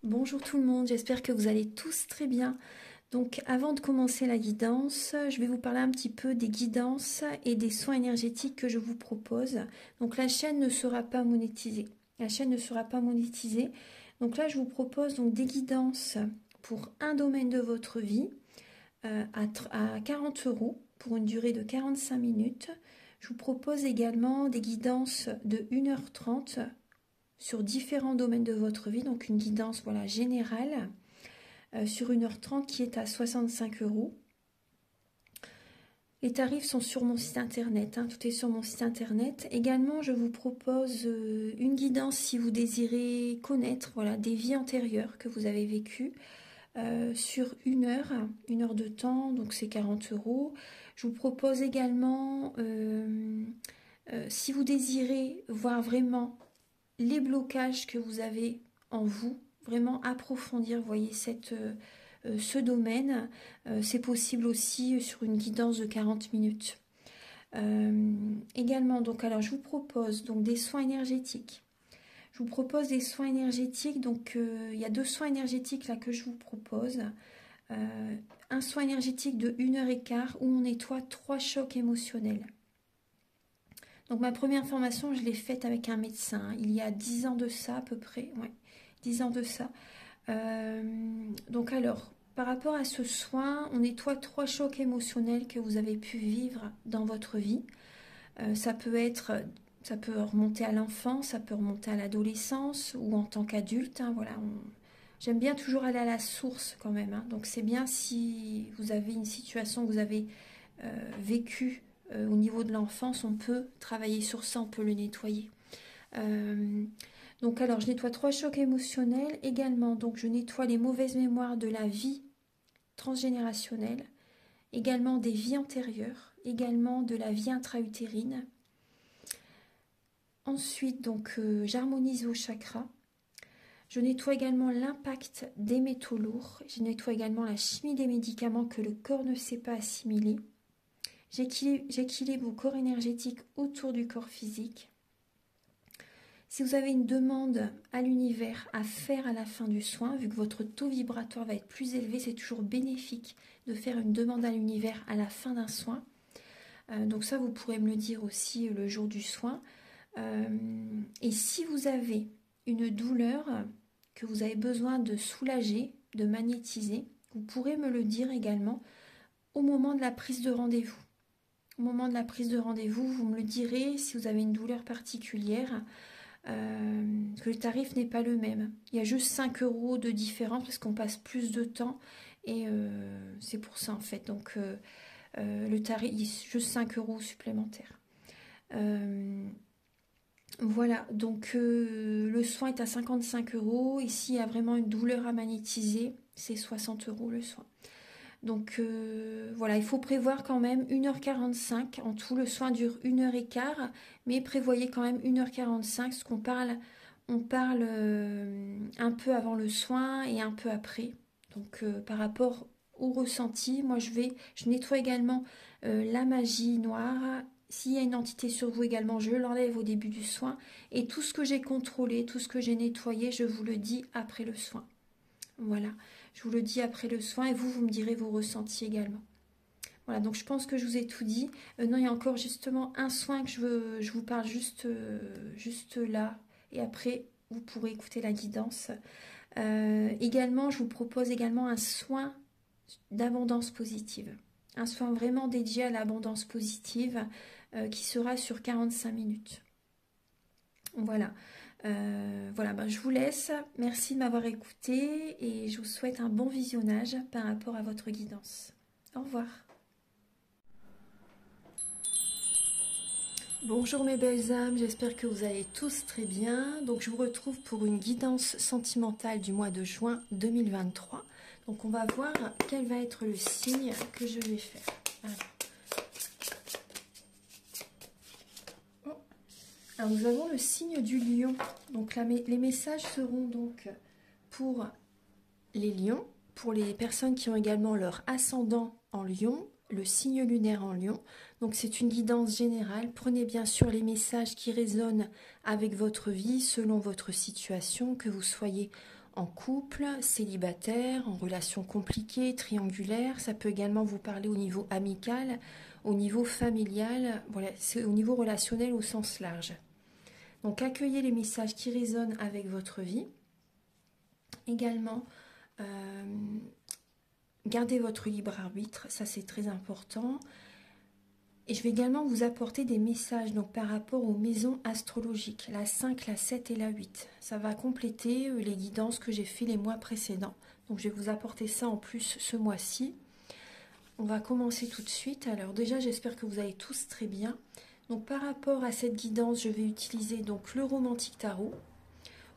Bonjour tout le monde, j'espère que vous allez tous très bien. Donc avant de commencer la guidance, je vais vous parler un petit peu des guidances et des soins énergétiques que je vous propose. Donc la chaîne ne sera pas monétisée. La chaîne ne sera pas monétisée. Donc là je vous propose donc des guidances pour un domaine de votre vie à 40 € pour une durée de 45 minutes. Je vous propose également des guidances de 1h30 sur différents domaines de votre vie, donc une guidance voilà, générale sur 1h30 qui est à 65 €. Les tarifs sont sur mon site internet, tout est sur mon site internet. Également, je vous propose une guidance si vous désirez connaître voilà, des vies antérieures que vous avez vécues sur une heure de temps, donc c'est 40 €. Je vous propose également, si vous désirez voir vraiment les blocages que vous avez en vous, vraiment approfondir, voyez, ce domaine. C'est possible aussi sur une guidance de 40 minutes. Également, donc, alors je vous propose donc des soins énergétiques. Je vous propose des soins énergétiques, donc il y a 2 soins énergétiques là que je vous propose. Un soin énergétique de 1h15 où on nettoie 3 chocs émotionnels. Donc ma première formation, je l'ai faite avec un médecin, il y a 10 ans de ça à peu près, ouais, 10 ans de ça. Donc alors, par rapport à ce soin, on nettoie 3 chocs émotionnels que vous avez pu vivre dans votre vie. Ça peut remonter à l'enfance, ça peut remonter à l'adolescence ou en tant qu'adulte. Voilà, j'aime bien toujours aller à la source quand même. Donc c'est bien si vous avez une situation que vous avez vécue au niveau de l'enfance, on peut travailler sur ça, on peut le nettoyer. Donc alors je nettoie 3 chocs émotionnels également, donc je nettoie les mauvaises mémoires de la vie transgénérationnelle, également des vies antérieures, également de la vie intra-utérine. Ensuite donc j'harmonise vos chakras. Je nettoie également l'impact des métaux lourds, je nettoie également la chimie des médicaments que le corps ne sait pas assimiler. J'équilibre vos corps énergétiques autour du corps physique. Si vous avez une demande à l'univers à faire à la fin du soin, vu que votre taux vibratoire va être plus élevé, c'est toujours bénéfique de faire une demande à l'univers à la fin d'un soin. Donc ça, vous pourrez me le dire aussi le jour du soin. Et si vous avez une douleur que vous avez besoin de soulager, de magnétiser, vous pourrez me le dire également au moment de la prise de rendez-vous. Au moment de la prise de rendez-vous, vous me le direz si vous avez une douleur particulière, que le tarif n'est pas le même. Il y a juste 5 € de différence parce qu'on passe plus de temps et c'est pour ça en fait. Donc le tarif, il y a juste 5 € supplémentaires. Voilà, donc le soin est à 55 €. Ici, il y a vraiment une douleur à magnétiser, c'est 60 € le soin. Donc voilà, il faut prévoir quand même 1h45. En tout, le soin dure 1h15, mais prévoyez quand même 1h45, parce qu'on parle, on parle un peu avant le soin et un peu après. Donc par rapport au ressenti, moi je nettoie également la magie noire. S'il y a une entité sur vous également, je l'enlève au début du soin. Et tout ce que j'ai contrôlé, tout ce que j'ai nettoyé, je vous le dis après le soin. Voilà, je vous le dis après le soin et vous me direz vos ressentis également. Voilà, donc je pense que je vous ai tout dit. Non, il y a encore justement un soin que je vous parle juste là. Et après, vous pourrez écouter la guidance. Également, je vous propose également un soin d'abondance positive. Un soin vraiment dédié à l'abondance positive qui sera sur 45 minutes. Voilà. Voilà, je vous laisse. Merci de m'avoir écouté et je vous souhaite un bon visionnage par rapport à votre guidance. Au revoir. Bonjour mes belles âmes, j'espère que vous allez tous très bien. Donc je vous retrouve pour une guidance sentimentale du mois de juin 2023. Donc on va voir quel va être le signe que je vais faire. Alors nous avons le signe du lion. Donc là, les messages seront donc pour les lions, pour les personnes qui ont également leur ascendant en lion, le signe lunaire en lion. Donc c'est une guidance générale. Prenez bien sûr les messages qui résonnent avec votre vie, selon votre situation, que vous soyez en couple, célibataire, en relation compliquée, triangulaire. Ça peut également vous parler au niveau amical, au niveau familial. Voilà, c'est au niveau relationnel au sens large. Donc accueillez les messages qui résonnent avec votre vie. Également, gardez votre libre arbitre, ça c'est très important. Et je vais également vous apporter des messages donc, par rapport aux maisons astrologiques, la 5, la 7 et la 8. Ça va compléter les guidances que j'ai fait les mois précédents. Donc je vais vous apporter ça en plus ce mois-ci. On va commencer tout de suite. Alors déjà, j'espère que vous allez tous très bien. Donc par rapport à cette guidance, je vais utiliser donc le Romantique Tarot,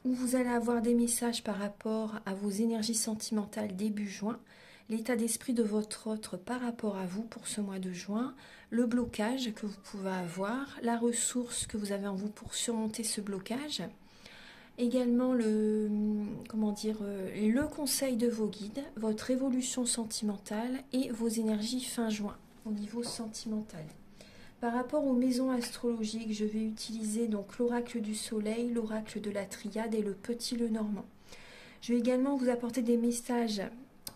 où vous allez avoir des messages par rapport à vos énergies sentimentales début juin, l'état d'esprit de votre autre par rapport à vous pour ce mois de juin, le blocage que vous pouvez avoir, la ressource que vous avez en vous pour surmonter ce blocage, également le conseil de vos guides, votre évolution sentimentale et vos énergies fin juin au niveau sentimental. Par rapport aux maisons astrologiques, je vais utiliser donc l'oracle du soleil, l'oracle de la triade et le petit Lenormand. Je vais également vous apporter des messages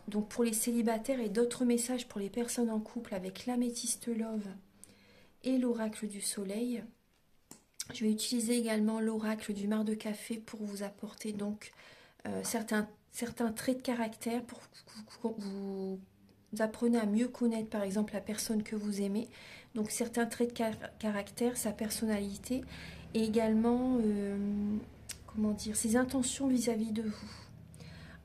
donc pour les célibataires et d'autres messages pour les personnes en couple avec l'améthyste love et l'oracle du soleil. Je vais utiliser également l'oracle du mar de café pour vous apporter donc certains traits de caractère pour que vous apprenez à mieux connaître par exemple la personne que vous aimez. Donc certains traits de caractère, sa personnalité et également ses intentions vis-à-vis de vous.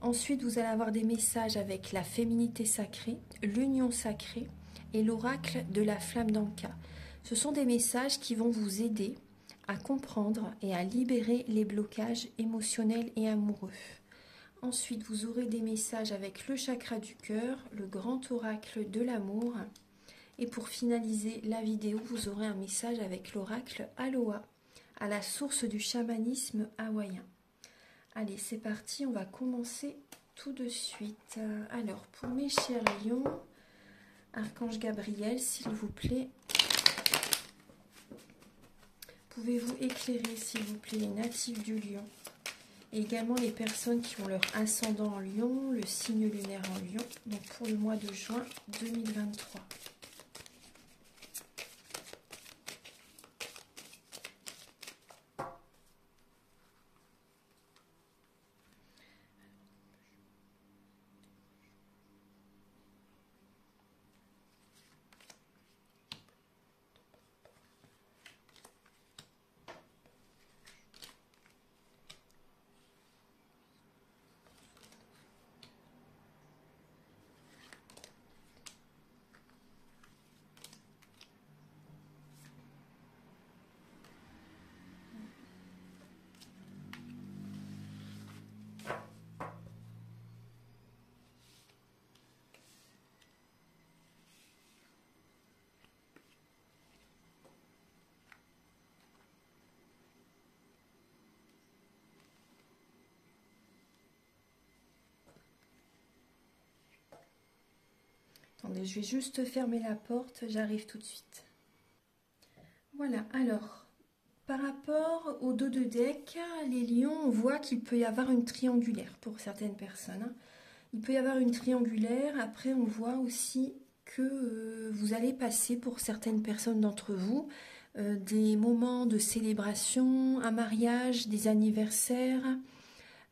Ensuite, vous allez avoir des messages avec la féminité sacrée, l'union sacrée et l'oracle de la flamme d'Anka. Ce sont des messages qui vont vous aider à comprendre et à libérer les blocages émotionnels et amoureux. Ensuite, vous aurez des messages avec le chakra du cœur, le grand oracle de l'amour. Et pour finaliser la vidéo, vous aurez un message avec l'oracle Aloha, à la source du chamanisme hawaïen. Allez, c'est parti, on va commencer tout de suite. Alors, pour mes chers lions, Archange Gabriel, s'il vous plaît, pouvez-vous éclairer, s'il vous plaît, les natifs du lion et également les personnes qui ont leur ascendant en lion, le signe lunaire en lion, donc pour le mois de juin 2023. Attendez, je vais juste fermer la porte, j'arrive tout de suite. Voilà, alors, par rapport au dos de deck, les lions, on voit qu'il peut y avoir une triangulaire pour certaines personnes. Il peut y avoir une triangulaire, après on voit aussi que vous allez passer pour certaines personnes d'entre vous des moments de célébration, un mariage, des anniversaires.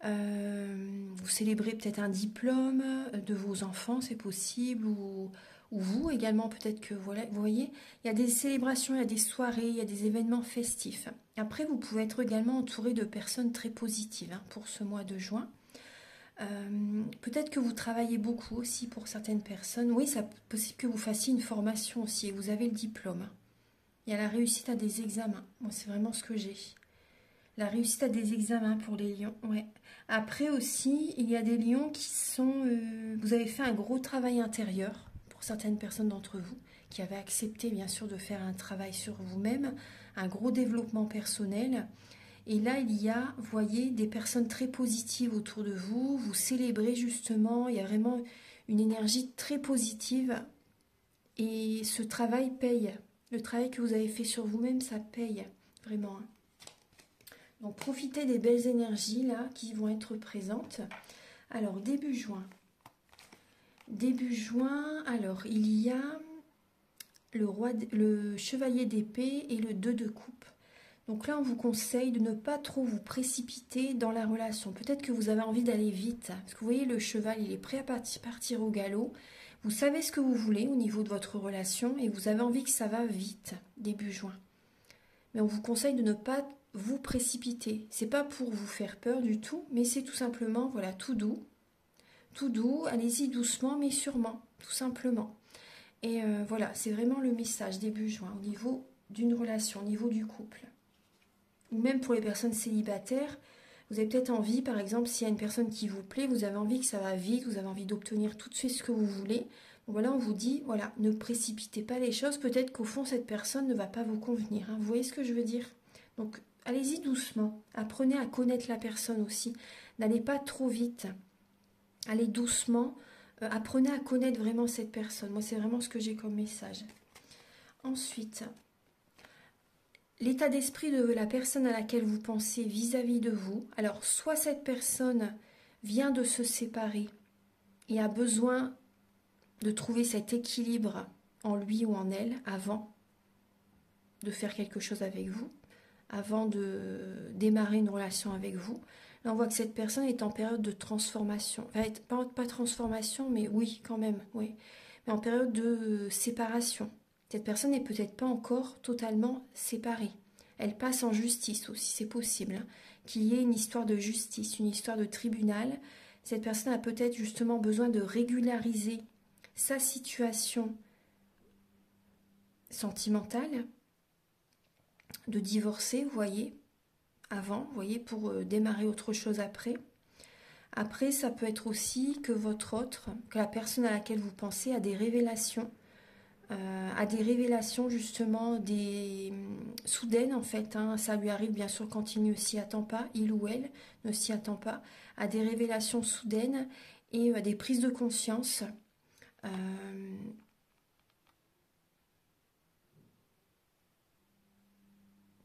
Vous célébrez peut-être un diplôme de vos enfants, c'est possible, ou vous également, peut-être que voilà, vous voyez, il y a des célébrations, il y a des soirées, il y a des événements festifs. Après, vous pouvez être également entouré de personnes très positives pour ce mois de juin. Peut-être que vous travaillez beaucoup aussi pour certaines personnes. Oui, c'est possible que vous fassiez une formation aussi et vous avez le diplôme. Il y a la réussite à des examens. Moi, c'est vraiment ce que j'ai. La réussite à des examens pour les lions, ouais. Après aussi, il y a des lions qui sont... vous avez fait un gros travail intérieur, pour certaines personnes d'entre vous, qui avaient accepté bien sûr de faire un travail sur vous-même, un gros développement personnel. Et là, il y a, vous voyez, des personnes très positives autour de vous, vous célébrez justement, il y a vraiment une énergie très positive. Et ce travail paye. Le travail que vous avez fait sur vous-même, ça paye, vraiment. Donc profitez des belles énergies là qui vont être présentes. Alors début juin. Début juin, alors il y a le chevalier d'épée et le 2 de coupe. Donc là, on vous conseille de ne pas trop vous précipiter dans la relation. Peut-être que vous avez envie d'aller vite. Parce que vous voyez, le cheval, il est prêt à partir au galop. Vous savez ce que vous voulez au niveau de votre relation et vous avez envie que ça va vite, début juin. Mais on vous conseille de ne pas vous précipiter. C'est pas pour vous faire peur du tout, mais c'est tout simplement, voilà, tout doux. Tout doux, allez-y doucement, mais sûrement, tout simplement. Et voilà, c'est vraiment le message début juin au niveau d'une relation, au niveau du couple. Ou même pour les personnes célibataires, vous avez peut-être envie, par exemple, s'il y a une personne qui vous plaît, vous avez envie que ça va vite, vous avez envie d'obtenir tout de suite ce que vous voulez. Donc voilà, on vous dit, voilà, ne précipitez pas les choses. Peut-être qu'au fond, cette personne ne va pas vous convenir. Hein. Vous voyez ce que je veux dire? Donc, allez-y doucement. Apprenez à connaître la personne aussi. N'allez pas trop vite. Allez doucement. Apprenez à connaître vraiment cette personne. Moi, c'est vraiment ce que j'ai comme message. Ensuite, l'état d'esprit de la personne à laquelle vous pensez vis-à-vis de vous. Alors, soit cette personne vient de se séparer et a besoin de trouver cet équilibre en lui ou en elle avant de faire quelque chose avec vous, avant de démarrer une relation avec vous. Là, on voit que cette personne est en période de transformation. Enfin, pas transformation, mais oui, quand même, oui. Mais en période de séparation. Cette personne n'est peut-être pas encore totalement séparée. Elle passe en justice aussi, c'est possible. Hein, qu'il y ait une histoire de justice, une histoire de tribunal. Cette personne a peut-être justement besoin de régulariser sa situation sentimentale, de divorcer, vous voyez, avant, vous voyez, pour démarrer autre chose après. Après, ça peut être aussi que que la personne à laquelle vous pensez a des révélations, justement, soudaines en fait. Hein, ça lui arrive bien sûr quand il ne s'y attend pas, il ou elle ne s'y attend pas, a des révélations soudaines et des prises de conscience.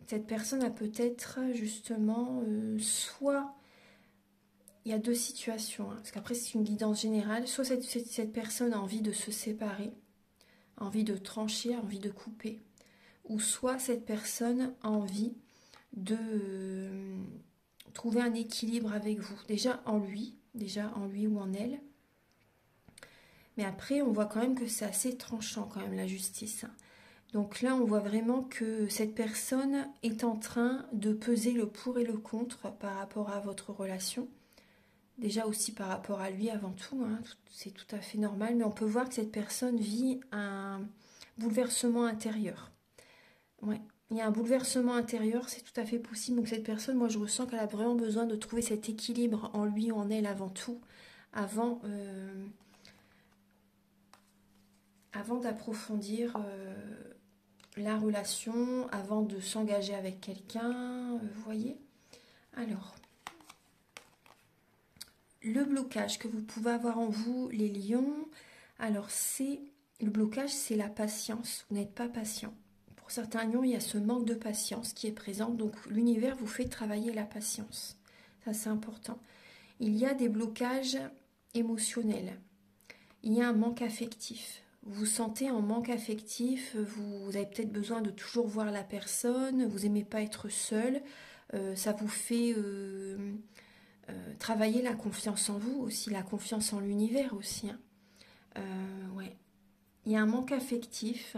Cette personne a peut-être justement soit, il y a deux situations, hein, parce qu'après c'est une guidance générale, soit cette personne a envie de se séparer, a envie de trancher, a envie de couper, ou soit cette personne a envie de trouver un équilibre avec vous, déjà en lui ou en elle. Mais après on voit quand même que c'est assez tranchant quand même la justice. Donc là, on voit vraiment que cette personne est en train de peser le pour et le contre par rapport à votre relation. Déjà aussi par rapport à lui avant tout, hein, c'est tout à fait normal. Mais on peut voir que cette personne vit un bouleversement intérieur. Ouais, il y a un bouleversement intérieur, c'est tout à fait possible. Donc cette personne, moi je ressens qu'elle a vraiment besoin de trouver cet équilibre en lui ou en elle avant tout, avant d'approfondir la relation, avant de s'engager avec quelqu'un, vous voyez. Alors, le blocage que vous pouvez avoir en vous, les lions, alors le blocage, c'est la patience, vous n'êtes pas patient. Pour certains lions, il y a ce manque de patience qui est présent, donc l'univers vous fait travailler la patience. Ça, c'est important. Il y a des blocages émotionnels, il y a un manque affectif. Vous vous sentez en manque affectif, vous avez peut-être besoin de toujours voir la personne, vous n'aimez pas être seul, ça vous fait travailler la confiance en vous aussi, la confiance en l'univers aussi. Hein. Ouais. Il y a un manque affectif,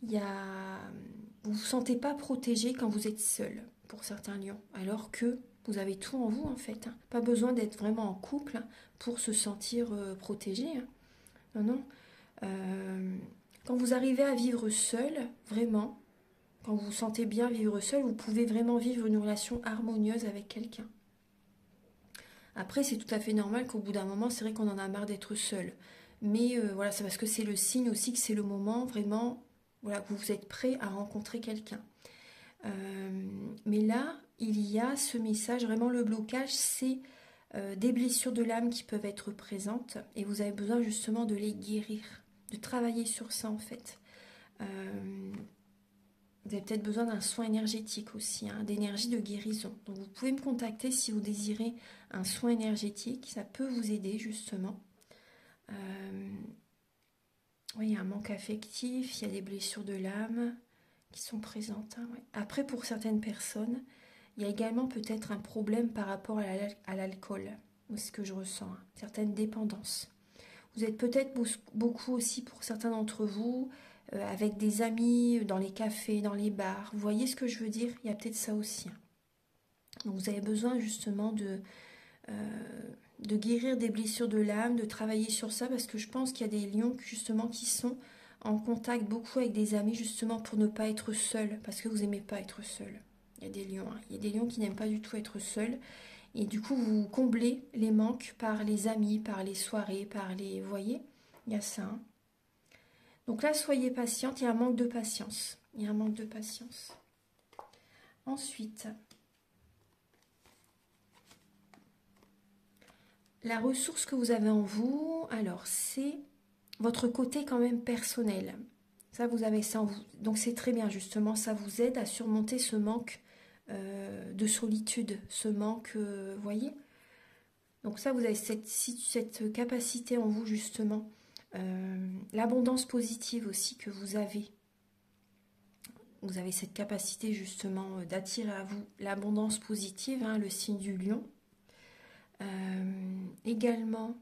vous ne vous sentez pas protégé quand vous êtes seul, pour certains lions, alors que vous avez tout en vous en fait. Hein. Pas besoin d'être vraiment en couple pour se sentir protégé. Hein. Non, non. Quand vous arrivez à vivre seul, vraiment, quand vous vous sentez bien vivre seul, vous pouvez vraiment vivre une relation harmonieuse avec quelqu'un. Après, c'est tout à fait normal qu'au bout d'un moment, c'est vrai qu'on en a marre d'être seul. Mais voilà, c'est parce que c'est le signe aussi que c'est le moment vraiment, voilà, que vous êtes prêt à rencontrer quelqu'un. Mais là, il y a ce message, vraiment le blocage, c'est des blessures de l'âme qui peuvent être présentes et vous avez besoin justement de les guérir, de travailler sur ça en fait. Vous avez peut-être besoin d'un soin énergétique aussi, hein, d'énergie de guérison. Donc vous pouvez me contacter si vous désirez un soin énergétique. Ça peut vous aider justement. Oui, il y a un manque affectif, il y a des blessures de l'âme qui sont présentes, hein, ouais. Après, pour certaines personnes, il y a également peut-être un problème par rapport à l'alcool. C'est ce que je ressens, hein, certaines dépendances. Vous êtes peut-être beaucoup aussi pour certains d'entre vous, avec des amis, dans les cafés, dans les bars. Vous voyez ce que je veux dire? Il y a peut-être ça aussi, hein. Donc vous avez besoin justement de guérir des blessures de l'âme, de travailler sur ça, parce que je pense qu'il y a des lions justement qui sont en contact beaucoup avec des amis justement pour ne pas être seul, parce que vous n'aimez pas être seul. Il y a des lions, hein. Il y a des lions qui n'aiment pas du tout être seuls. Et du coup, vous comblez les manques par les amis, par les soirées, par les... Vous voyez, il y a ça, hein. Donc là, soyez patiente, il y a un manque de patience. Il y a un manque de patience. Ensuite, la ressource que vous avez en vous, alors c'est votre côté quand même personnel. Ça, vous avez ça en vous. Donc c'est très bien, justement, ça vous aide à surmonter ce manque de solitude, ce manque, vous voyez. Donc ça, vous avez cette capacité en vous, justement. L'abondance positive aussi que vous avez. Vous avez cette capacité, justement, d'attirer à vous l'abondance positive, hein, le signe du lion. Également,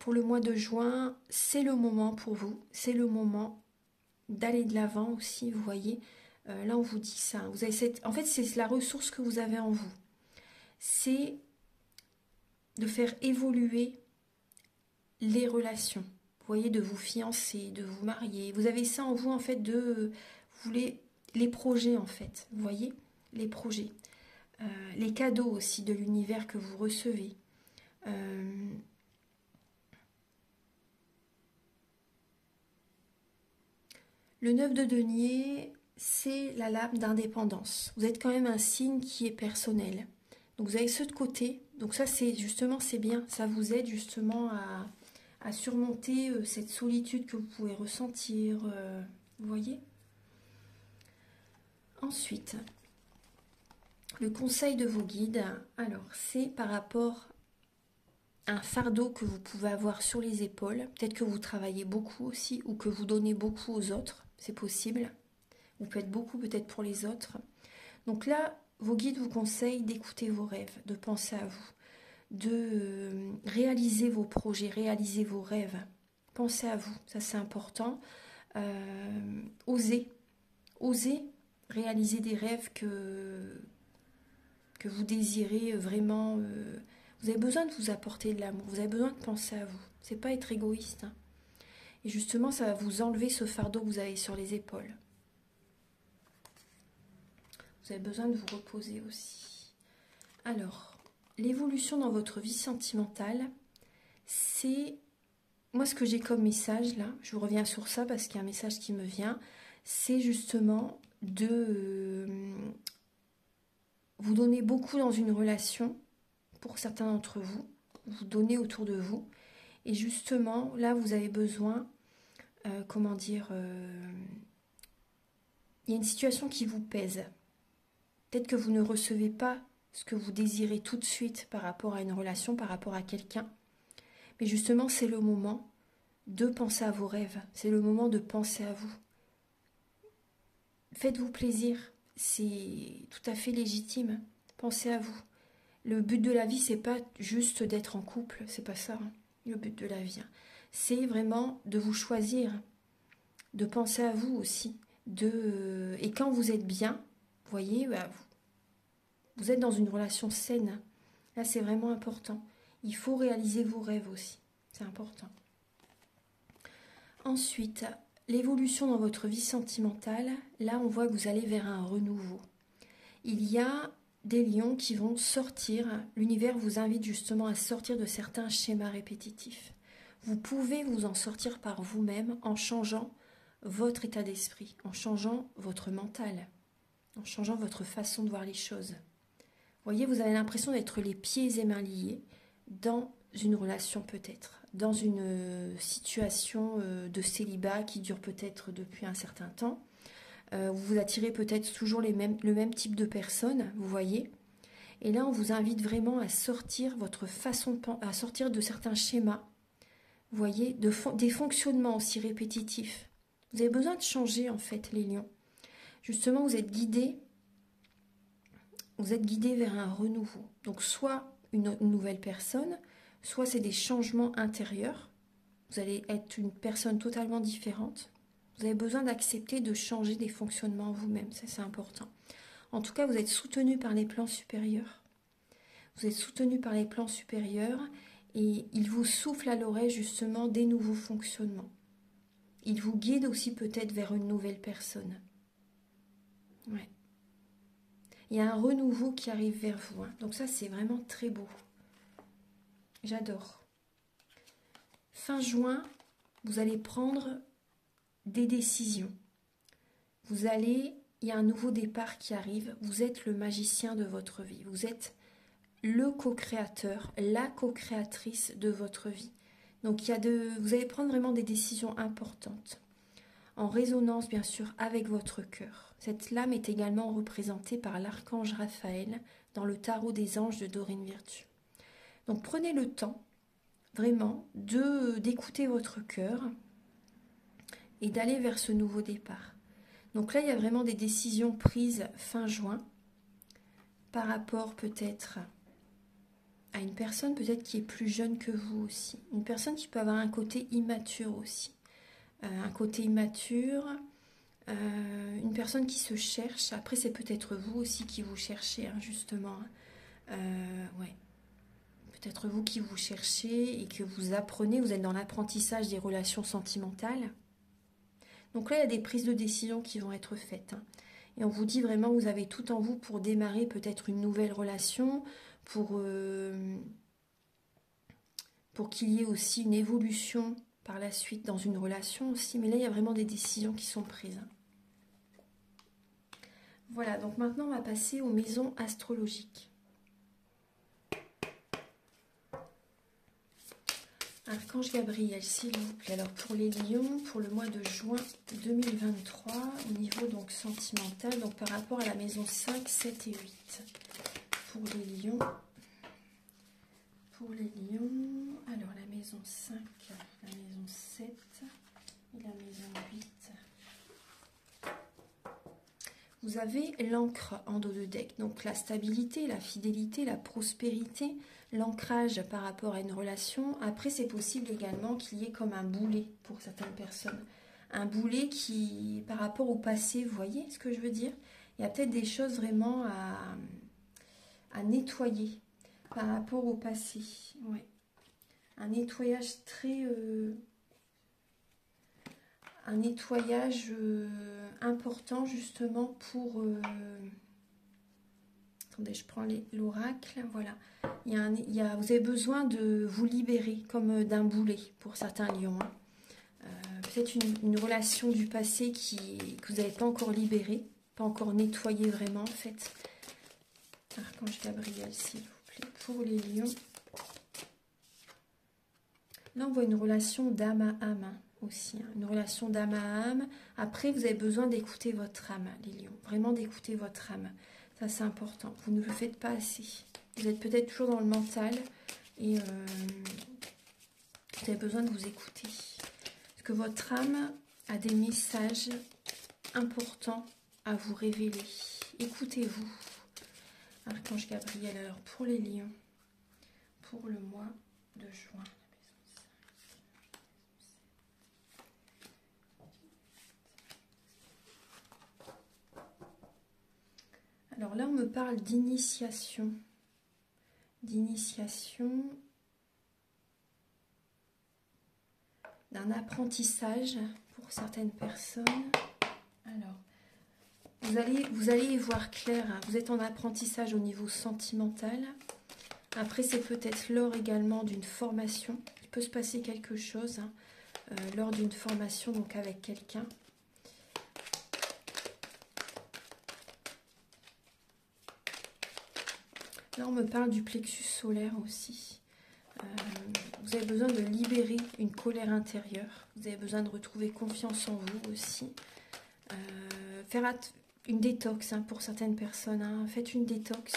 pour le mois de juin, c'est le moment pour vous. C'est le moment d'aller de l'avant aussi, vous voyez. Là, on vous dit ça. Vous avez en fait, c'est la ressource que vous avez en vous. C'est de faire évoluer les relations. Vous voyez, de vous fiancer, de vous marier. Vous avez ça en vous, en fait, vous voulez les projets, en fait. Vous voyez, les projets. Les cadeaux aussi de l'univers que vous recevez. Le 9 de denier, c'est la lame d'indépendance. Vous êtes quand même un signe qui est personnel. Donc vous avez ce de côté. Donc ça, c'est justement, c'est bien. Ça vous aide justement à surmonter cette solitude que vous pouvez ressentir. Vous voyez? Ensuite, le conseil de vos guides, alors c'est par rapport à un fardeau que vous pouvez avoir sur les épaules. Peut-être que vous travaillez beaucoup aussi ou que vous donnez beaucoup aux autres. C'est possible. Vous faites beaucoup peut-être pour les autres. Donc là, vos guides vous conseillent d'écouter vos rêves, de penser à vous, de réaliser vos projets, réaliser vos rêves. Pensez à vous, ça c'est important. Osez réaliser des rêves que vous désirez vraiment. Vous avez besoin de vous apporter de l'amour, vous avez besoin de penser à vous. C'est pas être égoïste, hein. Et justement, ça va vous enlever ce fardeau que vous avez sur les épaules. Vous avez besoin de vous reposer aussi. Alors, l'évolution dans votre vie sentimentale, c'est... Moi, ce que j'ai comme message, là, je vous reviens sur ça parce qu'il y a un message qui me vient, c'est justement de vous donner beaucoup dans une relation, pour certains d'entre vous, vous donnez autour de vous. Et justement, là, vous avez besoin, comment dire, il y a une situation qui vous pèse. Peut-être que vous ne recevez pas ce que vous désirez tout de suite par rapport à une relation, par rapport à quelqu'un. Mais justement, c'est le moment de penser à vos rêves. C'est le moment de penser à vous. Faites-vous plaisir. C'est tout à fait légitime. Pensez à vous. Le but de la vie, c'est pas juste d'être en couple. C'est pas ça, hein, le but de la vie. C'est vraiment de vous choisir, de penser à vous aussi. Et quand vous êtes bien, vous voyez, bah, vous êtes dans une relation saine. Là, c'est vraiment important. Il faut réaliser vos rêves aussi. C'est important. Ensuite, l'évolution dans votre vie sentimentale. Là, on voit que vous allez vers un renouveau. Il y a des lions qui vont sortir. L'univers vous invite justement à sortir de certains schémas répétitifs. Vous pouvez vous en sortir par vous-même en changeant votre état d'esprit, en changeant votre mental, en changeant votre façon de voir les choses. Vous voyez, vous avez l'impression d'être les pieds et mains liés dans une relation peut-être dans une situation de célibat qui dure peut-être depuis un certain temps. Vous attirez peut-être toujours le même type de personnes, vous voyez. Et là, on vous invite vraiment à sortir votre façon à sortir de certains schémas, vous voyez, des fonctionnements aussi répétitifs. Vous avez besoin de changer, en fait, les lions. Justement, vous êtes guidés vers un renouveau. Donc, soit une nouvelle personne, soit c'est des changements intérieurs. Vous allez être une personne totalement différente. Vous avez besoin d'accepter de changer des fonctionnements vous-même, ça c'est important. En tout cas, vous êtes soutenu par les plans supérieurs. Vous êtes soutenu par les plans supérieurs et ils vous soufflent à l'oreille justement des nouveaux fonctionnements. Ils vous guident aussi peut-être vers une nouvelle personne. Ouais. Il y a un renouveau qui arrive vers vous, hein. Donc ça c'est vraiment très beau. J'adore. Fin juin, vous allez prendre des décisions. Il y a un nouveau départ qui arrive. Vous êtes le magicien de votre vie. Vous êtes le co-créateur, la co-créatrice de votre vie. Donc vous allez prendre vraiment des décisions importantes, en résonance bien sûr avec votre cœur. Cette lame est également représentée par l'archange Raphaël dans le tarot des anges de Dorine Virtue. Donc prenez le temps vraiment d'écouter votre cœur et d'aller vers ce nouveau départ. Donc là, il y a vraiment des décisions prises fin juin par rapport peut-être à une personne peut-être qui est plus jeune que vous aussi. Une personne qui peut avoir un côté immature aussi. Un côté immature, une personne qui se cherche. Après, c'est peut-être vous aussi qui vous cherchez, hein, justement. Ouais. Peut-être vous qui vous cherchez et que vous apprenez, vous êtes dans l'apprentissage des relations sentimentales. Donc là, il y a des prises de décision qui vont être faites, hein. Et on vous dit vraiment, vous avez tout en vous pour démarrer peut-être une nouvelle relation, pour qu'il y ait aussi une évolution par la suite dans une relation aussi. Mais là, il y a vraiment des décisions qui sont prises. Voilà, donc maintenant, on va passer aux maisons astrologiques. Archange Gabriel, s'il vous plaît. Alors pour les lions, pour le mois de juin 2023, au niveau donc sentimental, donc par rapport à la maison 5, 7 et 8. Pour les lions, alors la maison 5, la maison 7 et la maison 8. Vous avez l'encre en dos de deck, donc la stabilité, la fidélité, la prospérité, l'ancrage par rapport à une relation. Après, c'est possible également qu'il y ait comme un boulet pour certaines personnes. Un boulet qui, par rapport au passé, vous voyez ce que je veux dire? Il y a peut-être des choses vraiment à nettoyer par rapport au passé. Ouais. Un nettoyage très... un nettoyage important justement pour... attendez, je prends l'oracle. Voilà. Vous avez besoin de vous libérer comme d'un boulet pour certains lions, hein. Peut-être une relation du passé que vous n'avez pas encore libérée, pas encore nettoyée vraiment en fait. Archange Gabriel, s'il vous plaît, pour les lions. Là, on voit une relation d'âme à âme, hein, aussi, hein, une relation d'âme à âme. Après, vous avez besoin d'écouter votre âme, les lions, vraiment d'écouter votre âme. Ça, c'est important. Vous ne le faites pas assez. Vous êtes peut-être toujours dans le mental et vous avez besoin de vous écouter. Parce que votre âme a des messages importants à vous révéler. Écoutez-vous. Archange Gabriel, alors pour les lions, pour le mois de juin. Alors là, on me parle d'initiation. D'initiation, d'un apprentissage pour certaines personnes. Alors, vous allez y voir clair, hein. Vous êtes en apprentissage au niveau sentimental. Après, c'est peut-être lors également d'une formation. Il peut se passer quelque chose, hein, lors d'une formation, donc avec quelqu'un. Là, on me parle du plexus solaire aussi. Vous avez besoin de libérer une colère intérieure. Vous avez besoin de retrouver confiance en vous aussi. Faire une détox hein, pour certaines personnes. Hein. Faites une détox.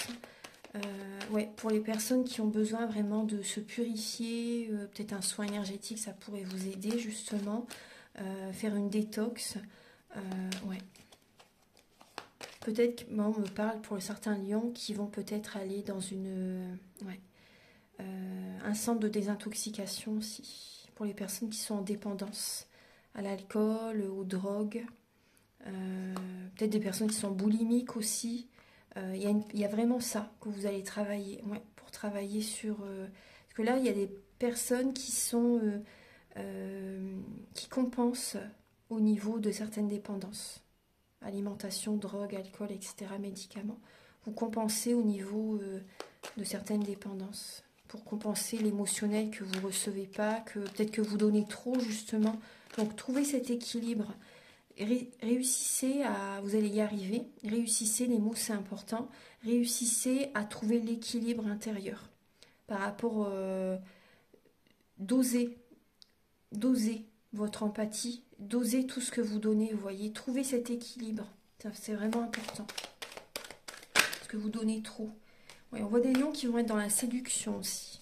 Ouais, pour les personnes qui ont besoin vraiment de se purifier, peut-être un soin énergétique, ça pourrait vous aider justement. Faire une détox. Ouais. Peut-être, moi on me parle pour certains lions qui vont peut-être aller dans un centre de désintoxication aussi, pour les personnes qui sont en dépendance à l'alcool, aux drogues, peut-être des personnes qui sont boulimiques aussi. Il y a vraiment ça que vous allez travailler, ouais, pour travailler sur... parce que là, il y a des personnes qui sont... qui compensent au niveau de certaines dépendances. Alimentation, drogue, alcool, etc., médicaments. Vous compensez au niveau de certaines dépendances. Pour compenser l'émotionnel que vous ne recevez pas, que peut-être que vous donnez trop, justement. Donc, trouvez cet équilibre. Réussissez à... Vous allez y arriver. Réussissez, les mots, c'est important. Réussissez à trouver l'équilibre intérieur. Par rapport... d'oser votre empathie, dosez tout ce que vous donnez, vous voyez, trouvez cet équilibre, c'est vraiment important, parce que vous donnez trop. Ouais, on voit des lions qui vont être dans la séduction aussi.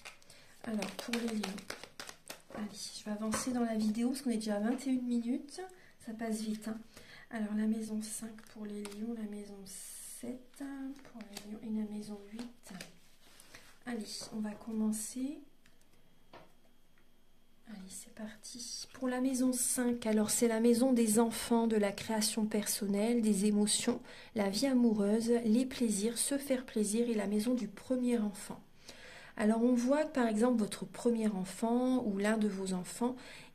Alors, pour les lions, allez, je vais avancer dans la vidéo, parce qu'on est déjà à 21 minutes, ça passe vite. Hein. Alors, la maison 5 pour les lions, la maison 7 pour les lions et la maison 8. Allez, on va commencer... Allez, c'est parti. Pour la maison 5, alors c'est la maison des enfants, de la création personnelle, des émotions, la vie amoureuse, les plaisirs, se faire plaisir et la maison du premier enfant. Alors on voit que par exemple votre premier enfant ou l'un de vos enfants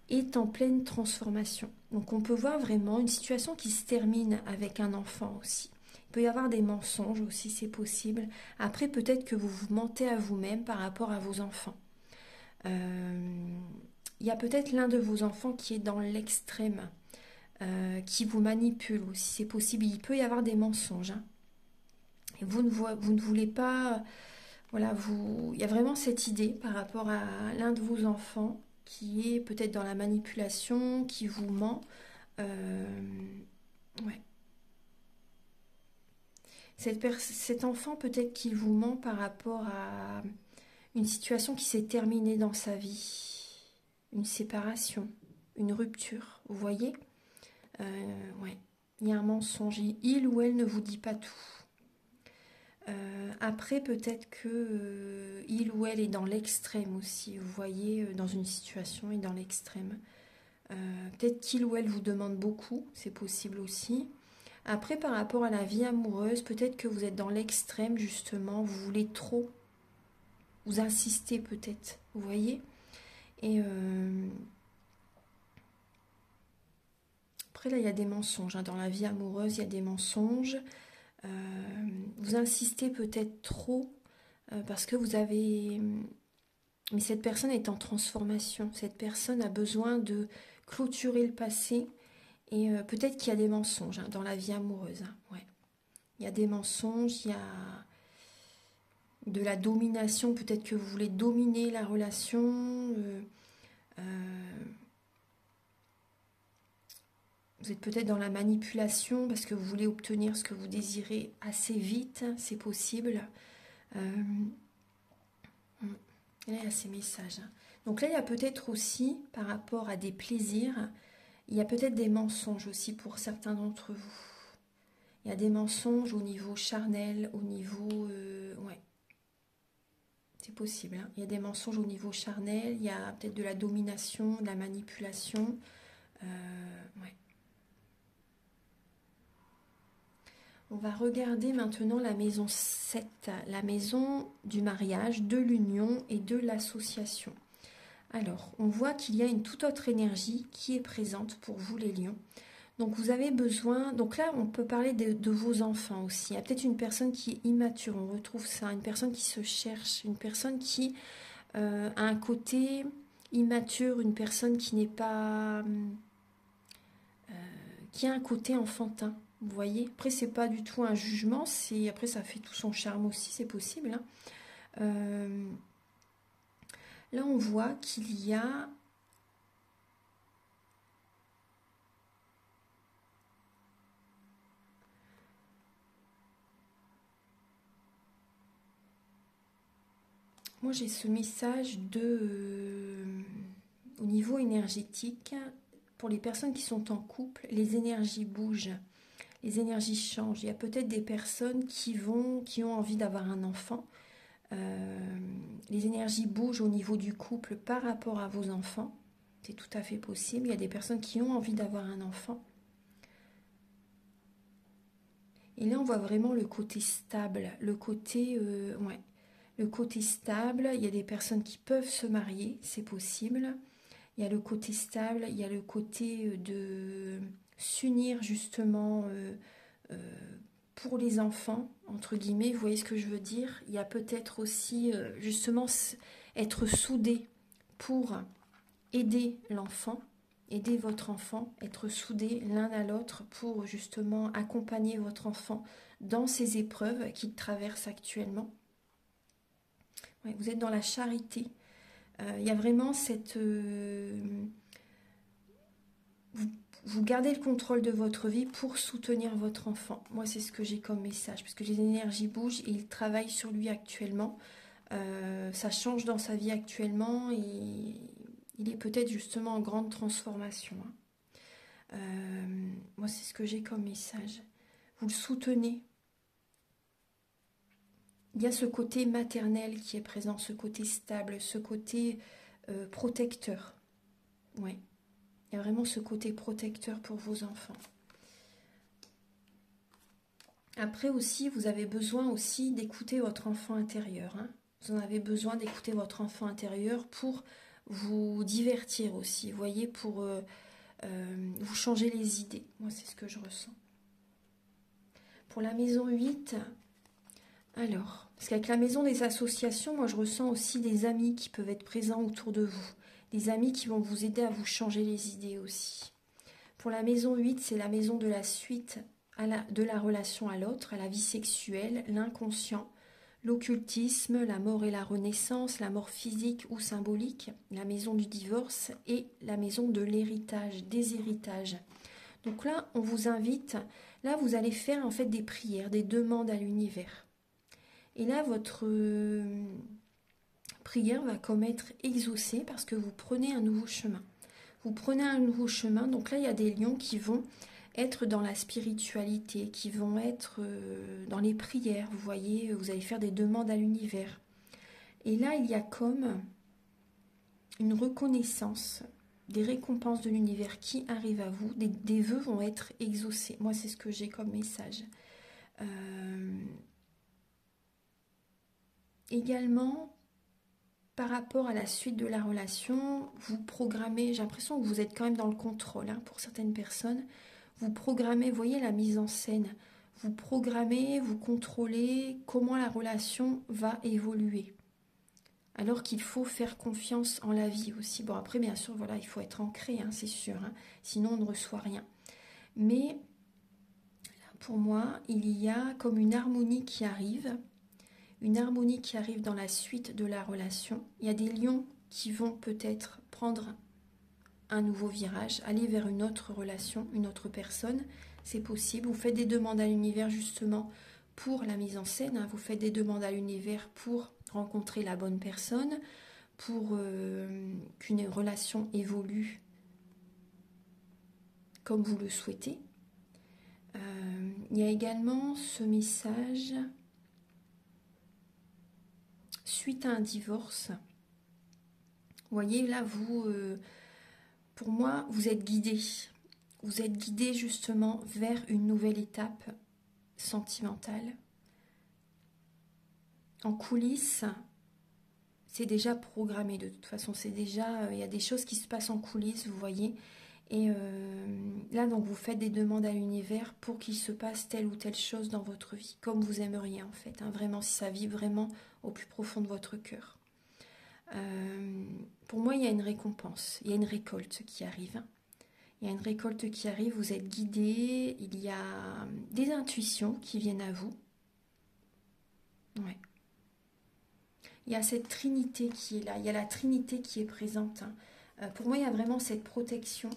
est en pleine transformation. Donc on peut voir vraiment une situation qui se termine avec un enfant aussi. Il peut y avoir des mensonges aussi, c'est possible. Après peut-être que vous vous mentez à vous-même par rapport à vos enfants. Il y a peut-être l'un de vos enfants qui est dans l'extrême, qui vous manipule aussi, c'est possible. Il peut y avoir des mensonges. Hein. Et vous ne voulez pas... Voilà, il y a vraiment cette idée par rapport à l'un de vos enfants qui est peut-être dans la manipulation, qui vous ment. Ouais. Cet enfant peut-être qu'il vous ment par rapport à une situation qui s'est terminée dans sa vie. Une séparation, une rupture, vous voyez, ouais, il y a un mensonge, il ou elle ne vous dit pas tout. Après, peut-être que il ou elle est dans l'extrême aussi, vous voyez, dans une situation et dans l'extrême. Peut-être qu'il ou elle vous demande beaucoup, c'est possible aussi. Après, par rapport à la vie amoureuse, peut-être que vous êtes dans l'extrême, justement, vous voulez trop, vous insistez peut-être, vous voyez. Et après, là, il y a des mensonges. Hein. Dans la vie amoureuse, il y a des mensonges. Vous insistez peut-être trop parce que vous avez... Mais cette personne est en transformation. Cette personne a besoin de clôturer le passé. Et peut-être qu'il y a des mensonges hein, dans la vie amoureuse. Hein. Ouais. Il y a des mensonges, il y a de la domination. Peut-être que vous voulez dominer la relation. Vous êtes peut-être dans la manipulation parce que vous voulez obtenir ce que vous désirez assez vite, c'est possible. Là, il y a ces messages. Donc là, il y a peut-être aussi, par rapport à des plaisirs, il y a peut-être des mensonges aussi pour certains d'entre vous. Il y a des mensonges au niveau charnel, au niveau... ouais, c'est possible. Hein. Il y a des mensonges au niveau charnel, il y a peut-être de la domination, de la manipulation. Ouais. On va regarder maintenant la maison 7, la maison du mariage, de l'union et de l'association. Alors, on voit qu'il y a une toute autre énergie qui est présente pour vous les lions. Donc, vous avez besoin... Donc là, on peut parler de vos enfants aussi. Il y a peut-être une personne qui est immature, on retrouve ça. Une personne qui se cherche, une personne qui a un côté immature, une personne qui n'est pas... qui a un côté enfantin. Vous voyez, après c'est pas du tout un jugement, après ça fait tout son charme aussi, c'est possible. Hein. Là, on voit qu'il y a... Moi, j'ai ce message au niveau énergétique, pour les personnes qui sont en couple, les énergies bougent, les énergies changent. Il y a peut-être des personnes qui ont envie d'avoir un enfant. Les énergies bougent au niveau du couple par rapport à vos enfants. C'est tout à fait possible. Il y a des personnes qui ont envie d'avoir un enfant. Et là, on voit vraiment le côté stable, le côté stable. Il y a des personnes qui peuvent se marier, c'est possible. Il y a le côté stable, il y a le côté de s'unir justement pour les enfants, entre guillemets, vous voyez ce que je veux dire. Il y a peut-être aussi justement être soudé pour aider l'enfant, aider votre enfant, être soudés l'un à l'autre pour justement accompagner votre enfant dans ces épreuves qu'il traverse actuellement. Ouais, vous êtes dans la charité. Il y a vraiment cette... vous gardez le contrôle de votre vie pour soutenir votre enfant. Moi, c'est ce que j'ai comme message, parce que les énergies bougent et il travaille sur lui actuellement. Ça change dans sa vie actuellement et il est peut-être justement en grande transformation. Moi, c'est ce que j'ai comme message. Vous le soutenez. Il y a ce côté maternel qui est présent, ce côté stable, ce côté protecteur. Ouais. Il y a vraiment ce côté protecteur pour vos enfants. Après aussi, vous avez besoin aussi d'écouter votre enfant intérieur. Vous en avez besoin d'écouter votre enfant intérieur pour vous divertir aussi. Vous voyez, pour vous changer les idées. Moi, c'est ce que je ressens. Pour la maison 8, alors, parce qu'avec la maison des associations, moi, je ressens aussi des amis qui peuvent être présents autour de vous. Des amis qui vont vous aider à vous changer les idées aussi. Pour la maison 8, c'est la maison de la suite de la relation à l'autre, à la vie sexuelle, l'inconscient, l'occultisme, la mort et la renaissance, la mort physique ou symbolique, la maison du divorce et la maison de l'héritage, des héritages. Donc là, on vous invite, là vous allez faire en fait des prières, des demandes à l'univers. Et là, votre prière va comme être exaucée parce que vous prenez un nouveau chemin. Vous prenez un nouveau chemin, donc là il y a des lions qui vont être dans la spiritualité, qui vont être dans les prières, vous voyez, vous allez faire des demandes à l'univers. Et là il y a comme une reconnaissance des récompenses de l'univers qui arrivent à vous, des vœux vont être exaucés. Moi c'est ce que j'ai comme message. Également, par rapport à la suite de la relation, vous programmez, j'ai l'impression que vous êtes quand même dans le contrôle pour certaines personnes, vous programmez, vous voyez la mise en scène, vous programmez, vous contrôlez comment la relation va évoluer. Alors qu'il faut faire confiance en la vie aussi. Bon après bien sûr, voilà, il faut être ancré, c'est sûr, sinon on ne reçoit rien. Mais là, pour moi, il y a comme une harmonie qui arrive, dans la suite de la relation. Il y a des lions qui vont peut-être prendre un nouveau virage, aller vers une autre relation, une autre personne. C'est possible. Vous faites des demandes à l'univers justement pour la mise en scène. Vous faites des demandes à l'univers pour rencontrer la bonne personne, pour qu'une relation évolue comme vous le souhaitez. Il y a également ce message... Suite à un divorce, vous voyez là, vous, pour moi, vous êtes guidé. Vous êtes guidé justement vers une nouvelle étape sentimentale. En coulisses, c'est déjà programmé de toute façon. C'est déjà, il y a des choses qui se passent en coulisses, vous voyez. Et là, donc, vous faites des demandes à l'univers pour qu'il se passe telle ou telle chose dans votre vie, comme vous aimeriez en fait. Vraiment, si ça vit vraiment au plus profond de votre cœur. Pour moi, il y a une récompense, il y a une récolte qui arrive. Il y a une récolte qui arrive, vous êtes guidé, il y a des intuitions qui viennent à vous. Ouais. il y a cette trinité qui est là, il y a la trinité qui est présente. Pour moi, il y a vraiment cette protection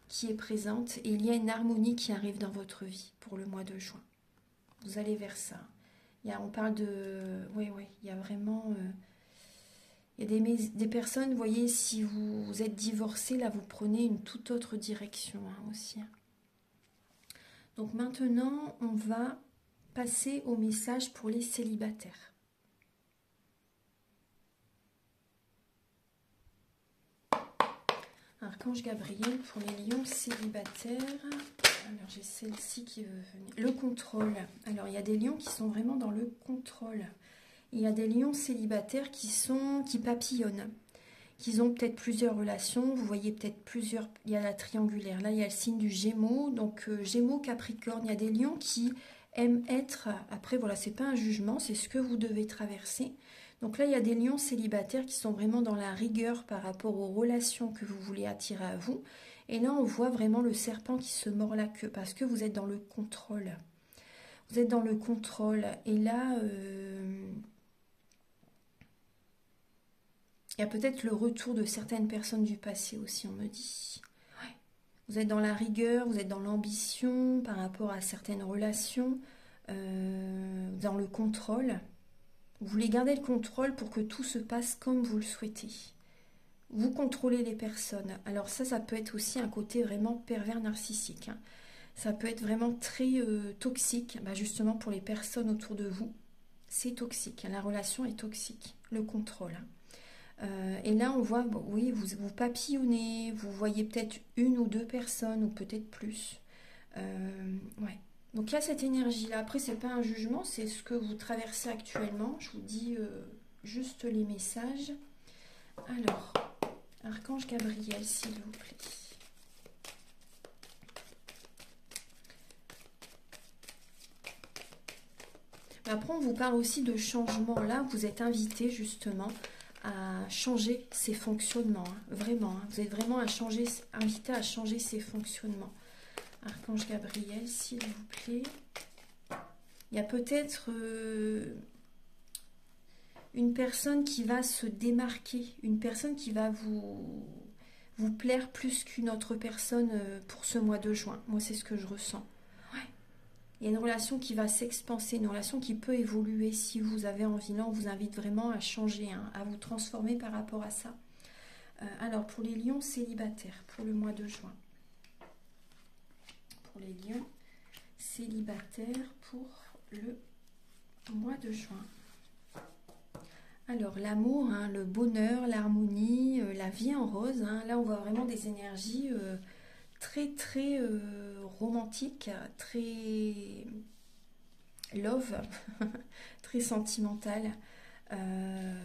qui est présente et il y a une harmonie qui arrive dans votre vie pour le mois de juin. Vous allez vers ça. On parle de... Oui, il y a vraiment... il y a des personnes, vous voyez, si vous êtes divorcé, là, vous prenez une toute autre direction aussi. Donc maintenant, on va passer au message pour les célibataires. Archange Gabriel pour les lions célibataires. Alors j'ai celle-ci qui veut venir. Le contrôle. Alors il y a des lions qui sont vraiment dans le contrôle. Il y a des lions célibataires qui papillonnent, qui ont peut-être plusieurs relations. Vous voyez peut-être plusieurs. Il y a la triangulaire. Là il y a le signe du Gémeaux. Donc Gémeaux, Capricorne. Il y a des lions qui aiment être. Après voilà, c'est pas un jugement, c'est ce que vous devez traverser. Donc là, il y a des lions célibataires qui sont vraiment dans la rigueur par rapport aux relations que vous voulez attirer à vous. Et là, on voit vraiment le serpent qui se mord la queue parce que vous êtes dans le contrôle. Vous êtes dans le contrôle. Et là, il y a peut-être le retour de certaines personnes du passé aussi, on me dit. Ouais. Vous êtes dans la rigueur, vous êtes dans l'ambition par rapport à certaines relations, dans le contrôle. Vous voulez garder le contrôle pour que tout se passe comme vous le souhaitez. Vous contrôlez les personnes. Alors ça peut être aussi un côté vraiment pervers narcissique. Ça peut être vraiment très toxique, justement pour les personnes autour de vous. C'est toxique, la relation est toxique, le contrôle. Et là on voit, oui, vous papillonnez, vous voyez peut-être une ou deux personnes, ou peut-être plus. Ouais. Donc il y a cette énergie-là. Après, c'est pas un jugement, c'est ce que vous traversez actuellement. Je vous dis juste les messages. Alors, Archange Gabriel, s'il vous plaît. Après, on vous parle aussi de changement. Là, vous êtes invité justement à changer ces fonctionnements. Vraiment, vous êtes vraiment invité à changer ces fonctionnements. Archange Gabriel, s'il vous plaît. Il y a peut-être une personne qui va se démarquer, une personne qui va vous plaire plus qu'une autre personne pour ce mois de juin. Moi, c'est ce que je ressens. Ouais. Il y a une relation qui va s'expanser, une relation qui peut évoluer. Si vous avez envie, là, on vous invite vraiment à changer, à vous transformer par rapport à ça. Alors, pour les lions célibataires, pour le mois de juin. Pour les lions célibataires pour le mois de juin. Alors l'amour, le bonheur, l'harmonie, la vie en rose, là on voit vraiment des énergies très très romantiques, très love, très sentimentales,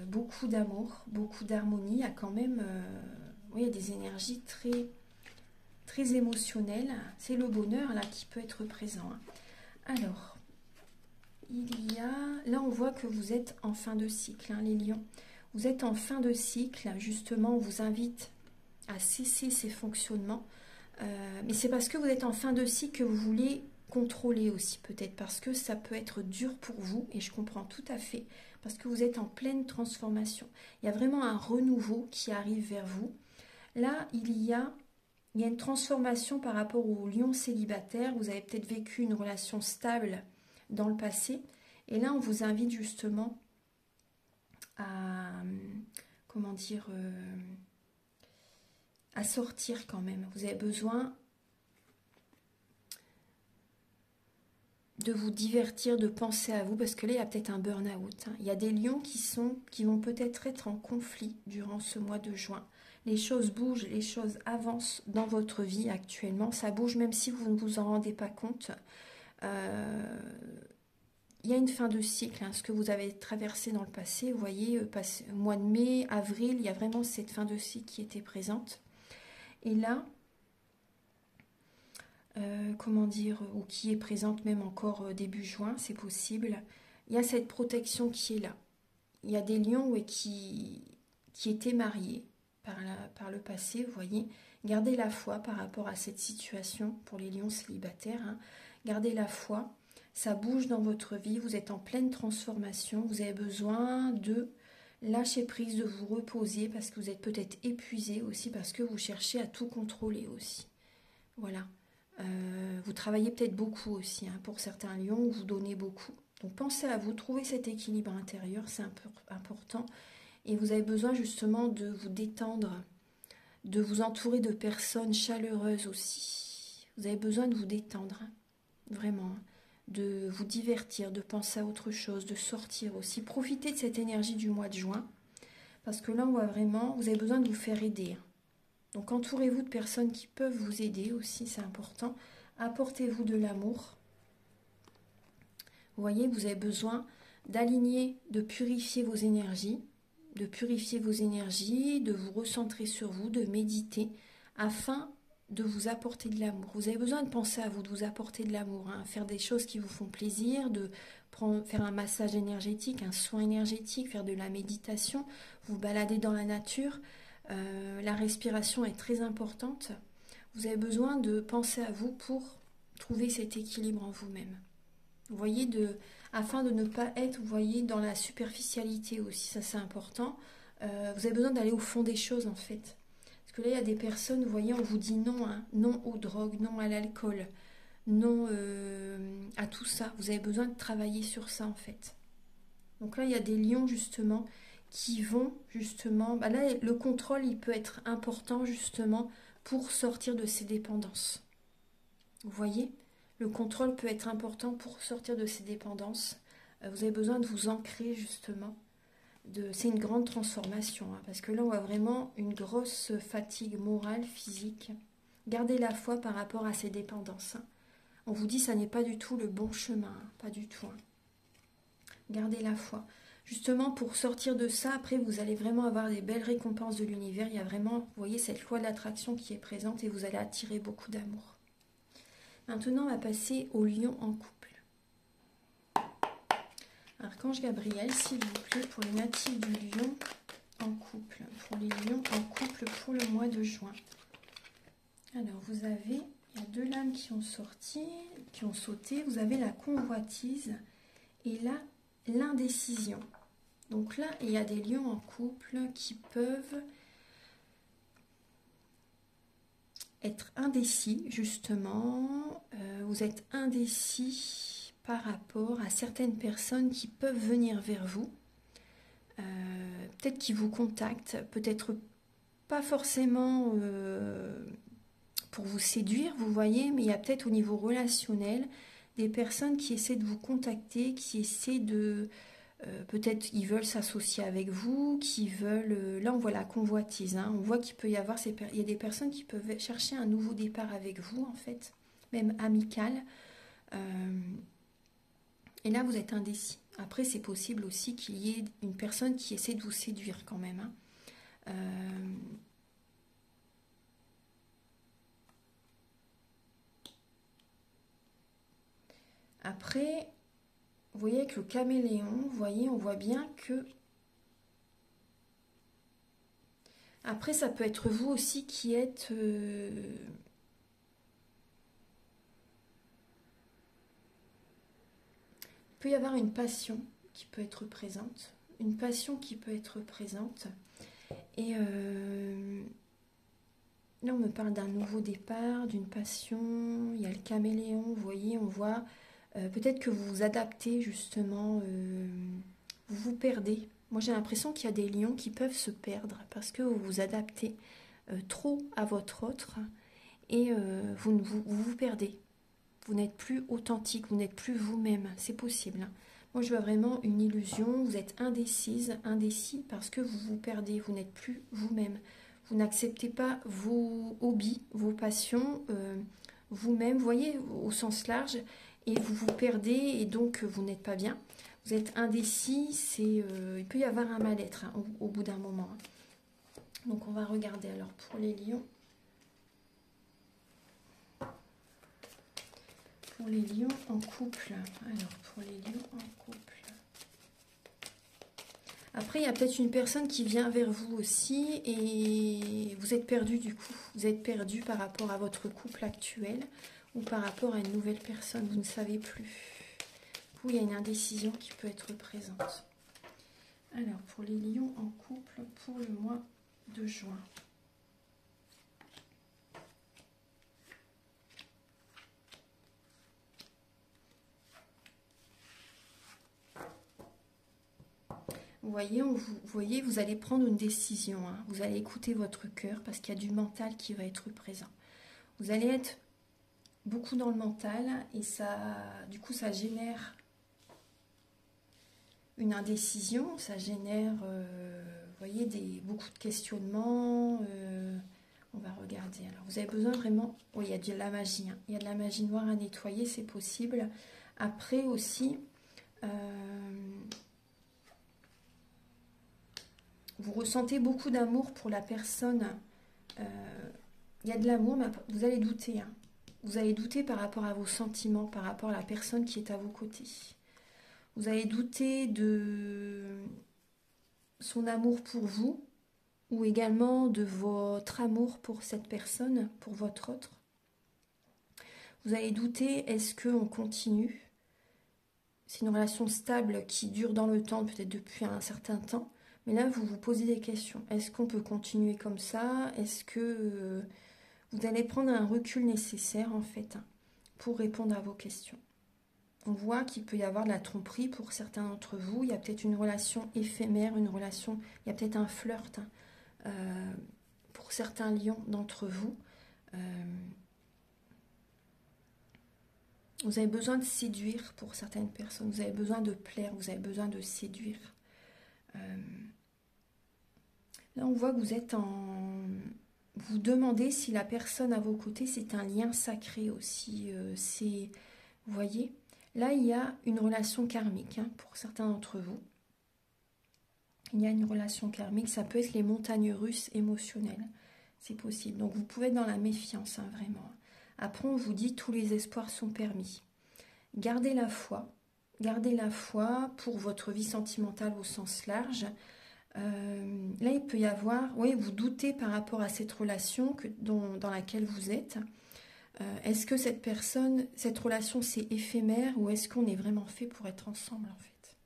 beaucoup d'amour, beaucoup d'harmonie. Il y a quand même oui, il y a des énergies très très émotionnelles. C'est le bonheur là qui peut être présent. Alors, il y a... Là, on voit que vous êtes en fin de cycle, les lions. Vous êtes en fin de cycle. Justement, on vous invite à cesser ces fonctionnements. Mais c'est parce que vous êtes en fin de cycle que vous voulez contrôler aussi, peut-être. Parce que ça peut être dur pour vous. Et je comprends tout à fait. Parce que vous êtes en pleine transformation. Il y a vraiment un renouveau qui arrive vers vous. Là, il y a une transformation par rapport aux lions célibataires. Vous avez peut-être vécu une relation stable dans le passé. Et là, on vous invite justement à, comment dire, à sortir quand même. Vous avez besoin de vous divertir, de penser à vous, parce que là, il y a peut-être un burn-out. Il y a des lions qui vont peut-être être en conflit durant ce mois de juin. Les choses bougent, les choses avancent dans votre vie actuellement. Ça bouge même si vous ne vous en rendez pas compte. Il y a une fin de cycle, ce que vous avez traversé dans le passé. Vous voyez, au mois de mai, avril, il y a vraiment cette fin de cycle qui était présente. Et là, comment dire, ou qui est présente même encore début juin, c'est possible. Il y a cette protection qui est là. Il y a des lions qui étaient mariés par le passé, vous voyez. Gardez la foi par rapport à cette situation pour les lions célibataires. Gardez la foi. Ça bouge dans votre vie, vous êtes en pleine transformation, vous avez besoin de lâcher prise, de vous reposer parce que vous êtes peut-être épuisé aussi, parce que vous cherchez à tout contrôler aussi. Voilà. Vous travaillez peut-être beaucoup aussi, hein, pour certains lions, vous donnez beaucoup. Donc pensez à vous, trouver cet équilibre intérieur, c'est un peu important. Et vous avez besoin justement de vous détendre, de vous entourer de personnes chaleureuses aussi. Vous avez besoin de vous détendre, hein, vraiment, hein, de vous divertir, de penser à autre chose, de sortir aussi. Profitez de cette énergie du mois de juin, parce que là on voit vraiment, vous avez besoin de vous faire aider, hein. Donc entourez-vous de personnes qui peuvent vous aider aussi, c'est important. Apportez-vous de l'amour. Vous voyez, vous avez besoin d'aligner, de purifier vos énergies, de vous recentrer sur vous, de méditer, afin de vous apporter de l'amour. Vous avez besoin de penser à vous, de vous apporter de l'amour, hein, faire des choses qui vous font plaisir, faire un massage énergétique, un soin énergétique, faire de la méditation, vous balader dans la nature. La respiration est très importante. Vous avez besoin de penser à vous pour trouver cet équilibre en vous-même. Vous voyez, afin de ne pas être, vous voyez, dans la superficialité aussi, ça c'est important. Vous avez besoin d'aller au fond des choses en fait. Parce que là, il y a des personnes, vous voyez, on vous dit non, hein, non aux drogues, non à l'alcool, non à tout ça. Vous avez besoin de travailler sur ça en fait. Donc là, il y a des lions justement qui vont justement... Bah là, le contrôle, il peut être important justement pour sortir de ces dépendances. Vous voyez, le contrôle peut être important pour sortir de ces dépendances. Vous avez besoin de vous ancrer justement. C'est une grande transformation, hein, parce que là, on voit vraiment une grosse fatigue morale, physique. Gardez la foi par rapport à ces dépendances, hein. On vous dit que ça n'est pas du tout le bon chemin, hein, pas du tout, hein. Gardez la foi. Justement, pour sortir de ça, après, vous allez vraiment avoir des belles récompenses de l'univers. Il y a vraiment, vous voyez, cette loi de l'attraction qui est présente et vous allez attirer beaucoup d'amour. Maintenant, on va passer au lion en couple. Archange Gabriel, s'il vous plaît, pour les natifs du lion en couple. Pour les lions en couple pour le mois de juin. Alors, vous avez, il y a 2 lames qui ont sorti, qui ont sauté. Vous avez la convoitise et là, l'indécision. Donc là, il y a des lions en couple qui peuvent être indécis, justement. Vous êtes indécis par rapport à certaines personnes qui peuvent venir vers vous. Peut-être qu'ils vous contactent, peut-être pas forcément pour vous séduire, vous voyez, mais il y a peut-être au niveau relationnel des personnes qui essaient de vous contacter, qui essaient de... peut-être ils veulent s'associer avec vous, qui veulent... là, on voit la convoitise, hein, on voit qu'il peut y avoir... il y a des personnes qui peuvent chercher un nouveau départ avec vous, en fait, même amical. Et là, vous êtes indécis. Après, c'est possible aussi qu'il y ait une personne qui essaie de vous séduire quand même, hein. Après, vous voyez avec le caméléon, vous voyez, on voit bien que... Après, ça peut être vous aussi qui êtes... Il peut y avoir une passion qui peut être présente. Une passion qui peut être présente. Et là, on me parle d'un nouveau départ, d'une passion. Il y a le caméléon, vous voyez, on voit... peut-être que vous vous adaptez justement, vous vous perdez. Moi j'ai l'impression qu'il y a des lions qui peuvent se perdre parce que vous vous adaptez trop à votre autre et vous perdez. Vous n'êtes plus authentique, vous n'êtes plus vous-même, c'est possible, hein. Moi je vois vraiment une illusion, vous êtes indécise, indécis parce que vous vous perdez, vous n'êtes plus vous-même. Vous n'acceptez pas vos hobbies, vos passions, vous-même, vous voyez, au sens large. Et vous vous perdez et donc vous n'êtes pas bien. Vous êtes indécis, il peut y avoir un mal-être, hein, au bout d'un moment, hein. Donc on va regarder alors pour les lions. Pour les lions en couple. Alors pour les lions en couple. Après il y a peut-être une personne qui vient vers vous aussi et vous êtes perdu du coup. Vous êtes perdu par rapport à votre couple actuel. Ou par rapport à une nouvelle personne, vous ne savez plus. Du coup, il y a une indécision qui peut être présente. Alors, pour les lions en couple, pour le mois de juin. Vous voyez, vous allez prendre une décision. Hein. Vous allez écouter votre cœur parce qu'il y a du mental qui va être présent. Vous allez être beaucoup dans le mental et ça, du coup, ça génère une indécision, ça génère, vous voyez, beaucoup de questionnements. On va regarder. Alors, vous avez besoin vraiment... Oui, il y a de la magie. Hein. Il y a de la magie noire à nettoyer, c'est possible. Après aussi, vous ressentez beaucoup d'amour pour la personne. Il y a de l'amour, mais vous allez douter. Hein. Vous allez douter par rapport à vos sentiments, par rapport à la personne qui est à vos côtés. Vous allez douter de son amour pour vous ou également de votre amour pour cette personne, pour votre autre. Vous allez douter, est-ce qu'on continue? C'est une relation stable qui dure dans le temps, peut-être depuis un certain temps. Mais là, vous vous posez des questions. Est-ce qu'on peut continuer comme ça? Est-ce que vous allez prendre un recul nécessaire, en fait, pour répondre à vos questions? On voit qu'il peut y avoir de la tromperie pour certains d'entre vous. Il y a peut-être une relation éphémère, une relation... Il y a peut-être un flirt pour certains lions d'entre vous. Vous avez besoin de séduire pour certaines personnes. Vous avez besoin de plaire, vous avez besoin de séduire. Là, on voit que vous êtes en... Vous demandez si la personne à vos côtés, c'est un lien sacré aussi. Vous voyez? Là, il y a une relation karmique pour certains d'entre vous. Il y a une relation karmique. Ça peut être les montagnes russes émotionnelles. C'est possible. Donc, vous pouvez être dans la méfiance, vraiment. Après, on vous dit tous les espoirs sont permis. Gardez la foi. Gardez la foi pour votre vie sentimentale au sens large. Là, il peut y avoir... Oui, vous doutez par rapport à cette relation dans laquelle vous êtes. Est-ce que cette relation, c'est éphémère ou est-ce qu'on est vraiment fait pour être ensemble, en fait?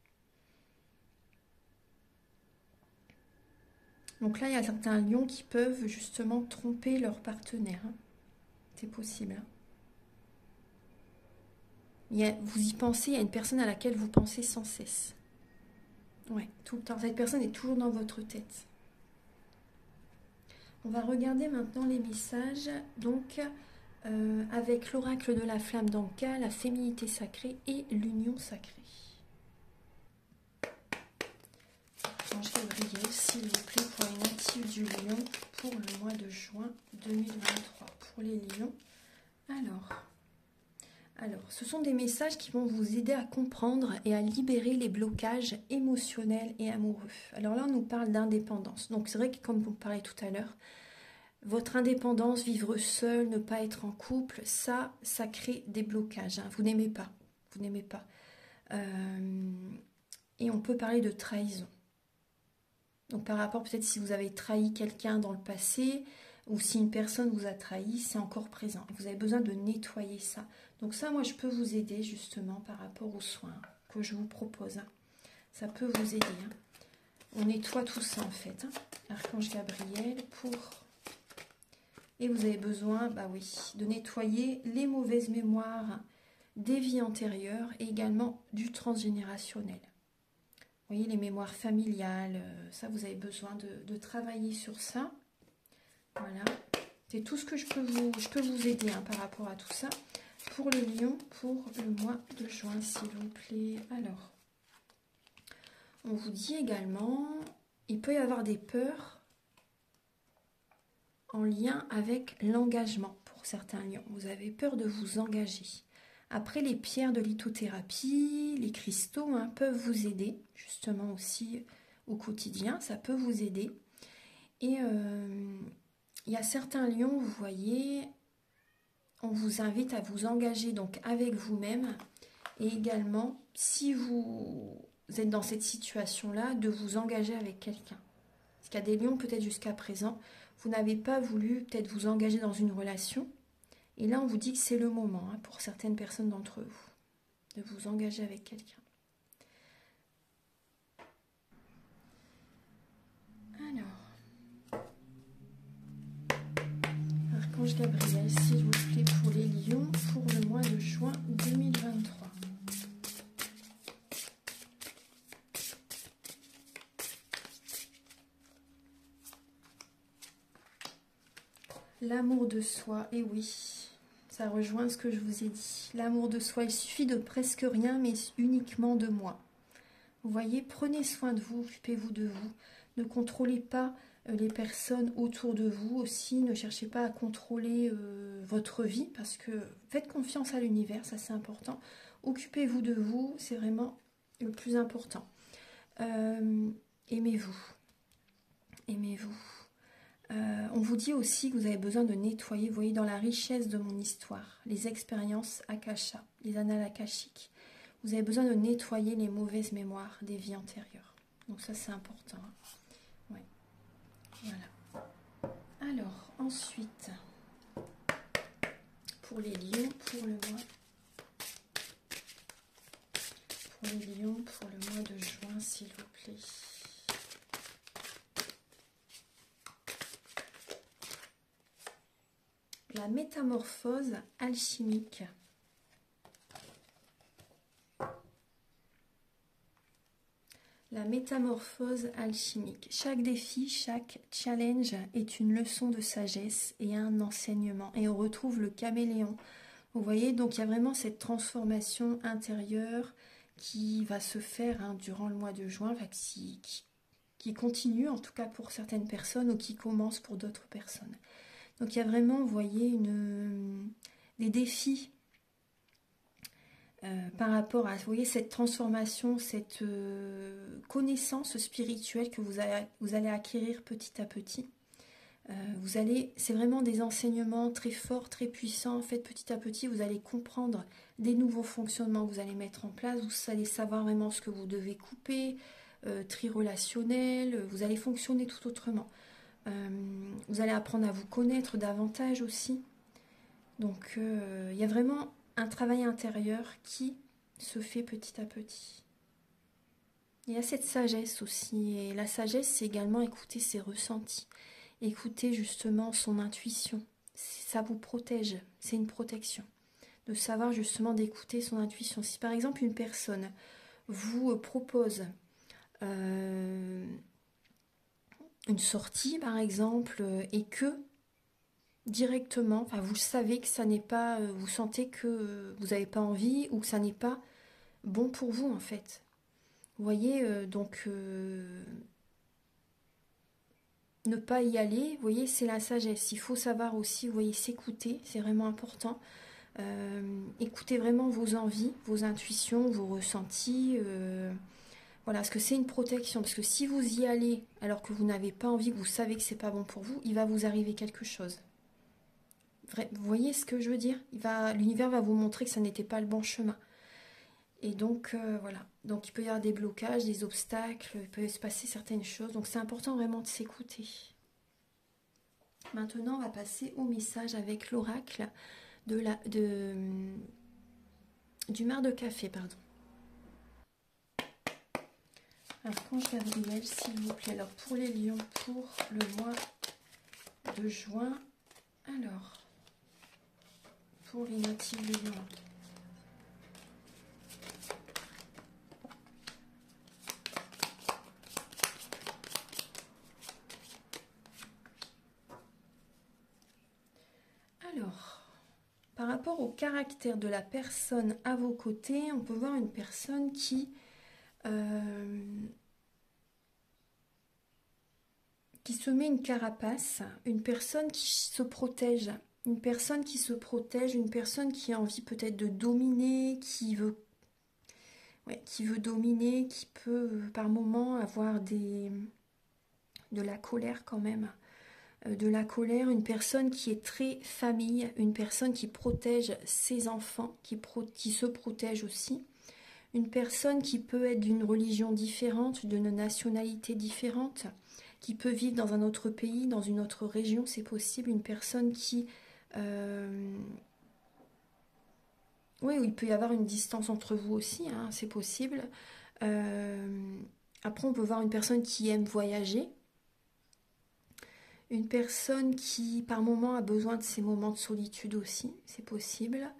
Donc là, il y a certains lions qui peuvent justement tromper leur partenaire. Hein. C'est possible. Hein. Vous y pensez, il y a une personne à laquelle vous pensez sans cesse. Ouais, tout le temps. Cette personne est toujours dans votre tête. On va regarder maintenant les messages. Donc... avec l'oracle de la flamme d'Anka, la féminité sacrée et l'union sacrée. Ange Gabriel, s'il vous plaît, pour les natifs du lion, pour le mois de juin 2023. Pour les lions, alors, ce sont des messages qui vont vous aider à comprendre et à libérer les blocages émotionnels et amoureux. Alors là, on nous parle d'indépendance. Donc c'est vrai que comme on parlait tout à l'heure, votre indépendance, vivre seul, ne pas être en couple, ça crée des blocages. Hein. Vous n'aimez pas. Vous n'aimez pas. Et on peut parler de trahison. Donc par rapport, peut-être si vous avez trahi quelqu'un dans le passé, ou si une personne vous a trahi, c'est encore présent. Vous avez besoin de nettoyer ça. Donc ça, moi, je peux vous aider justement par rapport aux soins que je vous propose. Hein. Ça peut vous aider. Hein. On nettoie tout ça en fait. Hein. Archange Gabriel pour... Et vous avez besoin, bah oui, de nettoyer les mauvaises mémoires des vies antérieures et également du transgénérationnel. Vous voyez, les mémoires familiales, ça, vous avez besoin de travailler sur ça. Voilà. C'est tout ce que je peux vous aider hein, par rapport à tout ça. Pour le lion, pour le mois de juin, s'il vous plaît. Alors, on vous dit également, il peut y avoir des peurs en lien avec l'engagement pour certains lions. Vous avez peur de vous engager. Après, les pierres de lithothérapie, les cristaux hein, peuvent vous aider, justement aussi au quotidien, ça peut vous aider. Et il y a certains lions, vous voyez, on vous invite à vous engager donc avec vous-même et également, si vous êtes dans cette situation-là, de vous engager avec quelqu'un. Parce qu'il y a des lions, peut-être jusqu'à présent, vous n'avez pas voulu peut-être vous engager dans une relation. Et là, on vous dit que c'est le moment, hein, pour certaines personnes d'entre vous, de vous engager avec quelqu'un. Alors, Archange Gabriel, s'il vous plaît, pour les lions, pour le mois de juin 2023. L'amour de soi, et oui, ça rejoint ce que je vous ai dit. L'amour de soi, il suffit de presque rien, mais uniquement de moi. Vous voyez, prenez soin de vous, occupez-vous de vous. Ne contrôlez pas les personnes autour de vous aussi. Ne cherchez pas à contrôler votre vie parce que faites confiance à l'univers, ça c'est important. Occupez-vous de vous, c'est vraiment le plus important. Aimez-vous. Aimez-vous. On vous dit aussi que vous avez besoin de nettoyer, vous voyez, dans la richesse de mon histoire, les expériences akasha, les annales akashiques. Vous avez besoin de nettoyer les mauvaises mémoires des vies antérieures. Donc ça, c'est important. Ouais. Voilà. Alors, ensuite, pour les lions, pour le mois... Pour les lions, pour le mois de juin, s'il vous plaît. La métamorphose alchimique. La métamorphose alchimique. Chaque défi, chaque challenge est une leçon de sagesse et un enseignement. Et on retrouve le caméléon. Vous voyez, donc il y a vraiment cette transformation intérieure qui va se faire durant le mois de juin, enfin, qui continue en tout cas pour certaines personnes ou qui commence pour d'autres personnes. Donc il y a vraiment, vous voyez, des défis par rapport à, vous voyez, cette transformation, cette connaissance spirituelle que vous allez acquérir petit à petit. C'est vraiment des enseignements très forts, très puissants. En fait, petit à petit, vous allez comprendre des nouveaux fonctionnements que vous allez mettre en place. Vous allez savoir vraiment ce que vous devez couper, tri-relationnel. Vous allez fonctionner tout autrement. Vous allez apprendre à vous connaître davantage aussi. Donc, il y a vraiment un travail intérieur qui se fait petit à petit. Il y a cette sagesse aussi. Et la sagesse, c'est également écouter ses ressentis. Écouter justement son intuition. Ça vous protège. C'est une protection. De savoir justement d'écouter son intuition. Si par exemple une personne vous propose une sortie par exemple et que directement, enfin vous savez que ça n'est pas, vous sentez que vous n'avez pas envie ou que ça n'est pas bon pour vous en fait. Vous voyez, donc ne pas y aller, vous voyez, c'est la sagesse. Il faut savoir aussi, vous voyez, s'écouter, c'est vraiment important. Écoutez vraiment vos envies, vos intuitions, vos ressentis. Voilà, parce que c'est une protection. Parce que si vous y allez alors que vous n'avez pas envie, que vous savez que c'est pas bon pour vous, il va vous arriver quelque chose. Vous voyez ce que je veux dire? L'univers va vous montrer que ça n'était pas le bon chemin. Et donc, voilà. Donc, il peut y avoir des blocages, des obstacles, il peut se passer certaines choses. Donc, c'est important vraiment de s'écouter. Maintenant, on va passer au message avec l'oracle du mar de café, pardon. Archange Gabriel, s'il vous plaît. Alors, pour les lions, pour le mois de juin, alors... Pour les natifs de Lyon. Alors, par rapport au caractère de la personne à vos côtés, on peut voir une personne qui se met une carapace, une personne qui se protège. Une personne qui se protège, une personne qui a envie peut-être de dominer, qui veut dominer, qui peut par moments avoir de la colère quand même. De la colère, une personne qui est très famille, une personne qui protège ses enfants, qui se protège aussi. Une personne qui peut être d'une religion différente, d'une nationalité différente, qui peut vivre dans un autre pays, dans une autre région, c'est possible. Une personne qui... oui, il peut y avoir une distance entre vous aussi, hein, c'est possible. Après, on peut voir une personne qui aime voyager. Une personne qui, par moment, a besoin de ces moments de solitude aussi, c'est possible.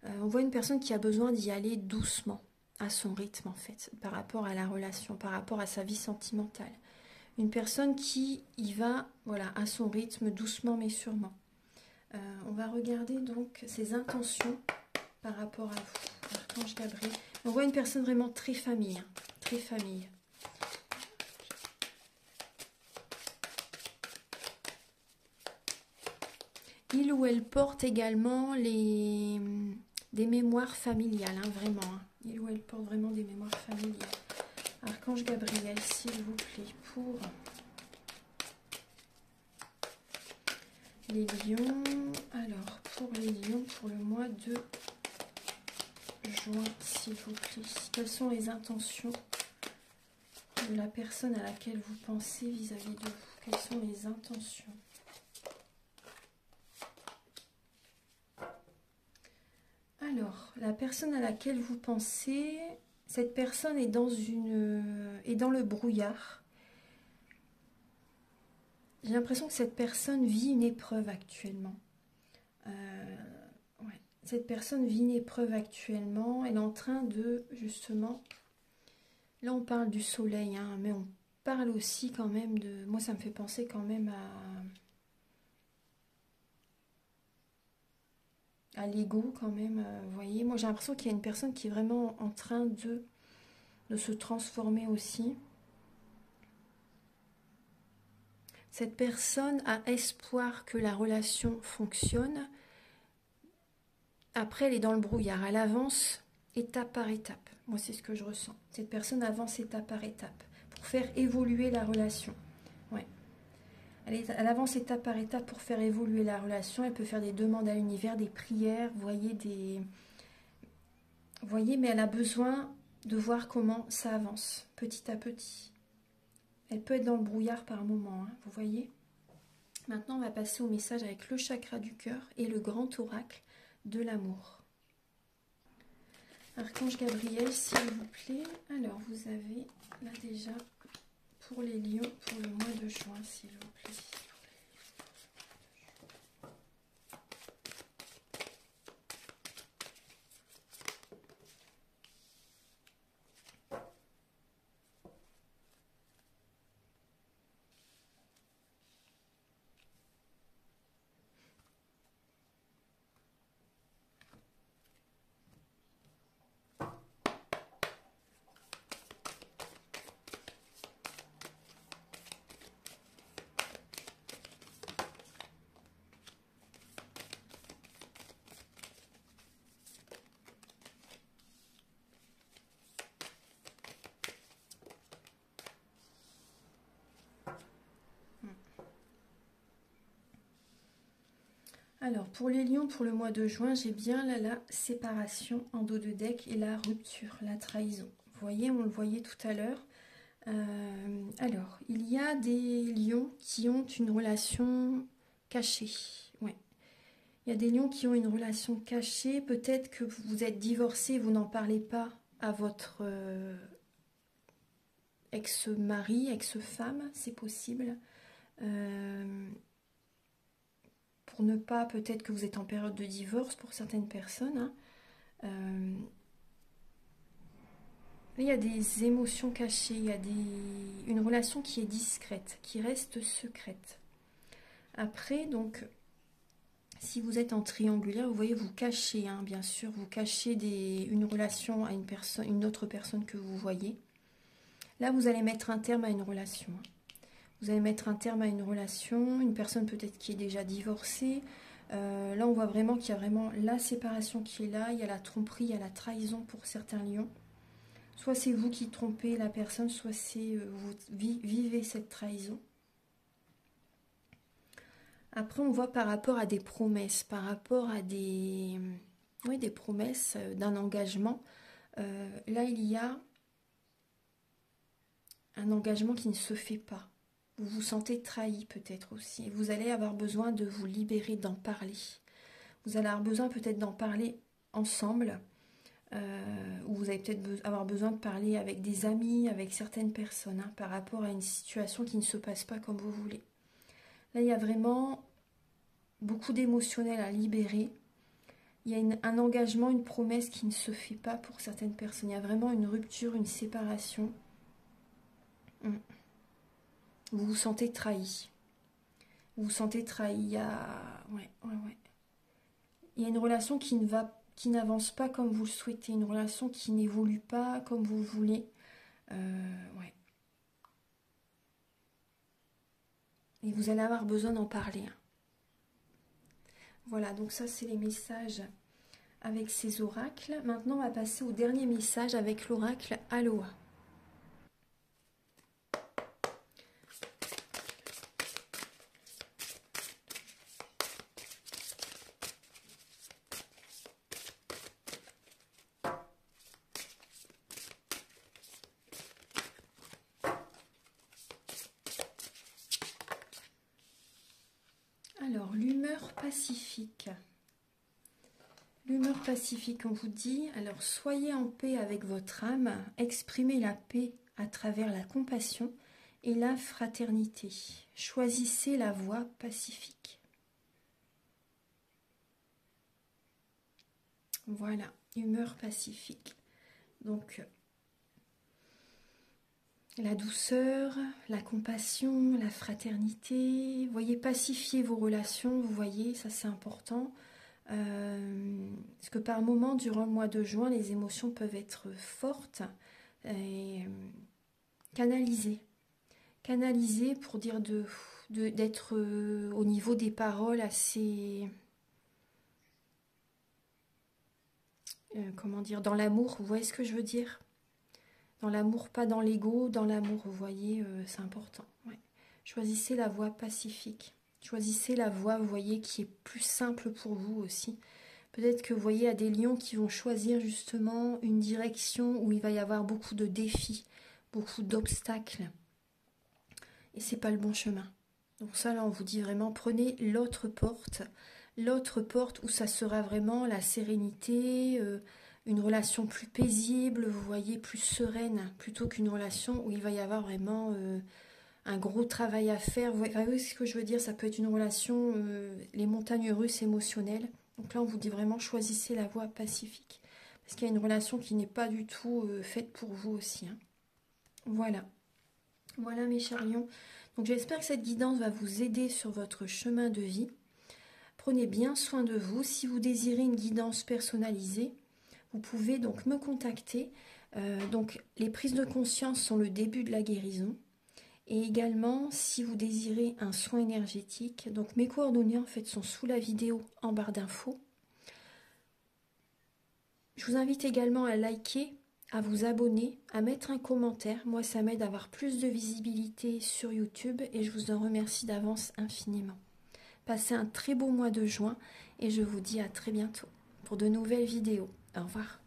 On voit une personne qui a besoin d'y aller doucement, à son rythme en fait, par rapport à la relation, par rapport à sa vie sentimentale. Une personne qui y va, voilà, à son rythme, doucement mais sûrement. On va regarder donc ses intentions par rapport à vous, Archange Gabriel. On voit une personne vraiment très famille, hein, très famille. Il ou elle porte également des mémoires familiales, hein, vraiment. Hein. Il ou elle porte vraiment des mémoires familiales. Archange Gabriel, s'il vous plaît, pour les lions. Alors, pour les lions, pour le mois de juin, s'il vous plaît. Quelles sont les intentions de la personne à laquelle vous pensez vis-à-vis de vous? Quelles sont les intentions? Alors, la personne à laquelle vous pensez, cette personne est dans le brouillard. J'ai l'impression que cette personne vit une épreuve actuellement. Ouais. Cette personne vit une épreuve actuellement. Elle est en train de, justement... Là, on parle du soleil, hein, mais on parle aussi quand même de... Moi, ça me fait penser quand même à l'ego quand même. Vous voyez, moi, j'ai l'impression qu'il y a une personne qui est vraiment en train de se transformer aussi. Cette personne a espoir que la relation fonctionne. Après, elle est dans le brouillard. Elle avance étape par étape. Moi, c'est ce que je ressens. Cette personne avance étape par étape pour faire évoluer la relation. Ouais. Elle avance étape par étape pour faire évoluer la relation. Elle peut faire des demandes à l'univers, des prières, vous voyez, mais elle a besoin de voir comment ça avance, petit à petit. Elle peut être dans le brouillard par moment, hein, vous voyez. Maintenant, on va passer au message avec le chakra du cœur et le grand oracle de l'amour. Archange Gabriel, s'il vous plaît. Alors, vous avez là déjà pour les lions pour le mois de juin, s'il vous plaît. Alors, pour les lions, pour le mois de juin, j'ai bien là la séparation en dos de deck et la rupture, la trahison. Vous voyez, on le voyait tout à l'heure. Alors, il y a des lions qui ont une relation cachée. Ouais. Il y a des lions qui ont une relation cachée. Peut-être que vous êtes divorcé, vous n'en parlez pas à votre ex-mari, ex-femme, c'est possible. Pour ne pas, peut-être que vous êtes en période de divorce pour certaines personnes. Hein. Il y a des émotions cachées, il y a une relation qui est discrète, qui reste secrète. Après, donc, si vous êtes en triangulaire, vous voyez, vous cachez, hein, bien sûr, vous cachez une relation à une autre personne que vous voyez. Là, vous allez mettre un terme à une relation. Vous allez mettre un terme à une relation, une personne peut-être qui est déjà divorcée. Là, on voit vraiment qu'il y a vraiment la séparation qui est là, il y a la tromperie, il y a la trahison pour certains lions. Soit c'est vous qui trompez la personne, soit c'est vous vivez cette trahison. Après, on voit par rapport à des promesses, par rapport à des promesses d'un engagement. Là, il y a un engagement qui ne se fait pas. Vous vous sentez trahi peut-être aussi. Et vous allez avoir besoin de vous libérer, d'en parler. Vous allez avoir besoin peut-être d'en parler ensemble. Ou vous allez peut-être avoir besoin de parler avec des amis, avec certaines personnes, hein, par rapport à une situation qui ne se passe pas comme vous voulez. Là, il y a vraiment beaucoup d'émotionnel à libérer. Il y a un engagement, une promesse qui ne se fait pas pour certaines personnes. Il y a vraiment une rupture, une séparation. Vous vous sentez trahi. Vous vous sentez trahi. Il y a... Ouais, ouais, ouais. Il y a une relation qui n'avance pas comme vous le souhaitez. Une relation qui n'évolue pas comme vous voulez. Ouais. Et vous allez avoir besoin d'en parler. Voilà, donc ça, c'est les messages avec ces oracles. Maintenant, on va passer au dernier message avec l'oracle Aloha. Alors, l'humeur pacifique. L'humeur pacifique, on vous dit, alors soyez en paix avec votre âme, exprimez la paix à travers la compassion et la fraternité. Choisissez la voie pacifique. Voilà, humeur pacifique. Donc, la douceur, la compassion, la fraternité. Voyez, pacifier vos relations, vous voyez, ça c'est important. Parce que par moments, durant le mois de juin, les émotions peuvent être fortes et canalisées. Canalisées pour dire d'être au niveau des paroles assez... comment dire, dans l'amour, vous voyez ce que je veux dire? Dans l'amour, pas dans l'ego, dans l'amour, vous voyez, c'est important. Ouais. Choisissez la voie pacifique. Choisissez la voie, vous voyez, qui est plus simple pour vous aussi. Peut-être que vous voyez, il y a des lions qui vont choisir justement une direction où il va y avoir beaucoup de défis, beaucoup d'obstacles. Et c'est pas le bon chemin. Donc ça, là, on vous dit vraiment, prenez l'autre porte où ça sera vraiment la sérénité, une relation plus paisible, vous voyez, plus sereine, plutôt qu'une relation où il va y avoir vraiment un gros travail à faire. Vous voyez ce que je veux dire? Ça peut être une relation, les montagnes russes émotionnelles. Donc là, on vous dit vraiment, choisissez la voie pacifique. Parce qu'il y a une relation qui n'est pas du tout faite pour vous aussi. Hein. Voilà. Voilà mes chers lions. Donc j'espère que cette guidance va vous aider sur votre chemin de vie. Prenez bien soin de vous. Si vous désirez une guidance personnalisée, vous pouvez donc me contacter. Donc les prises de conscience sont le début de la guérison. Et également, si vous désirez un soin énergétique, donc mes coordonnées en fait sont sous la vidéo en barre d'infos. Je vous invite également à liker, à vous abonner, à mettre un commentaire. Moi, ça m'aide à avoir plus de visibilité sur YouTube et je vous en remercie d'avance infiniment. Passez un très beau mois de juin et je vous dis à très bientôt pour de nouvelles vidéos. Au revoir.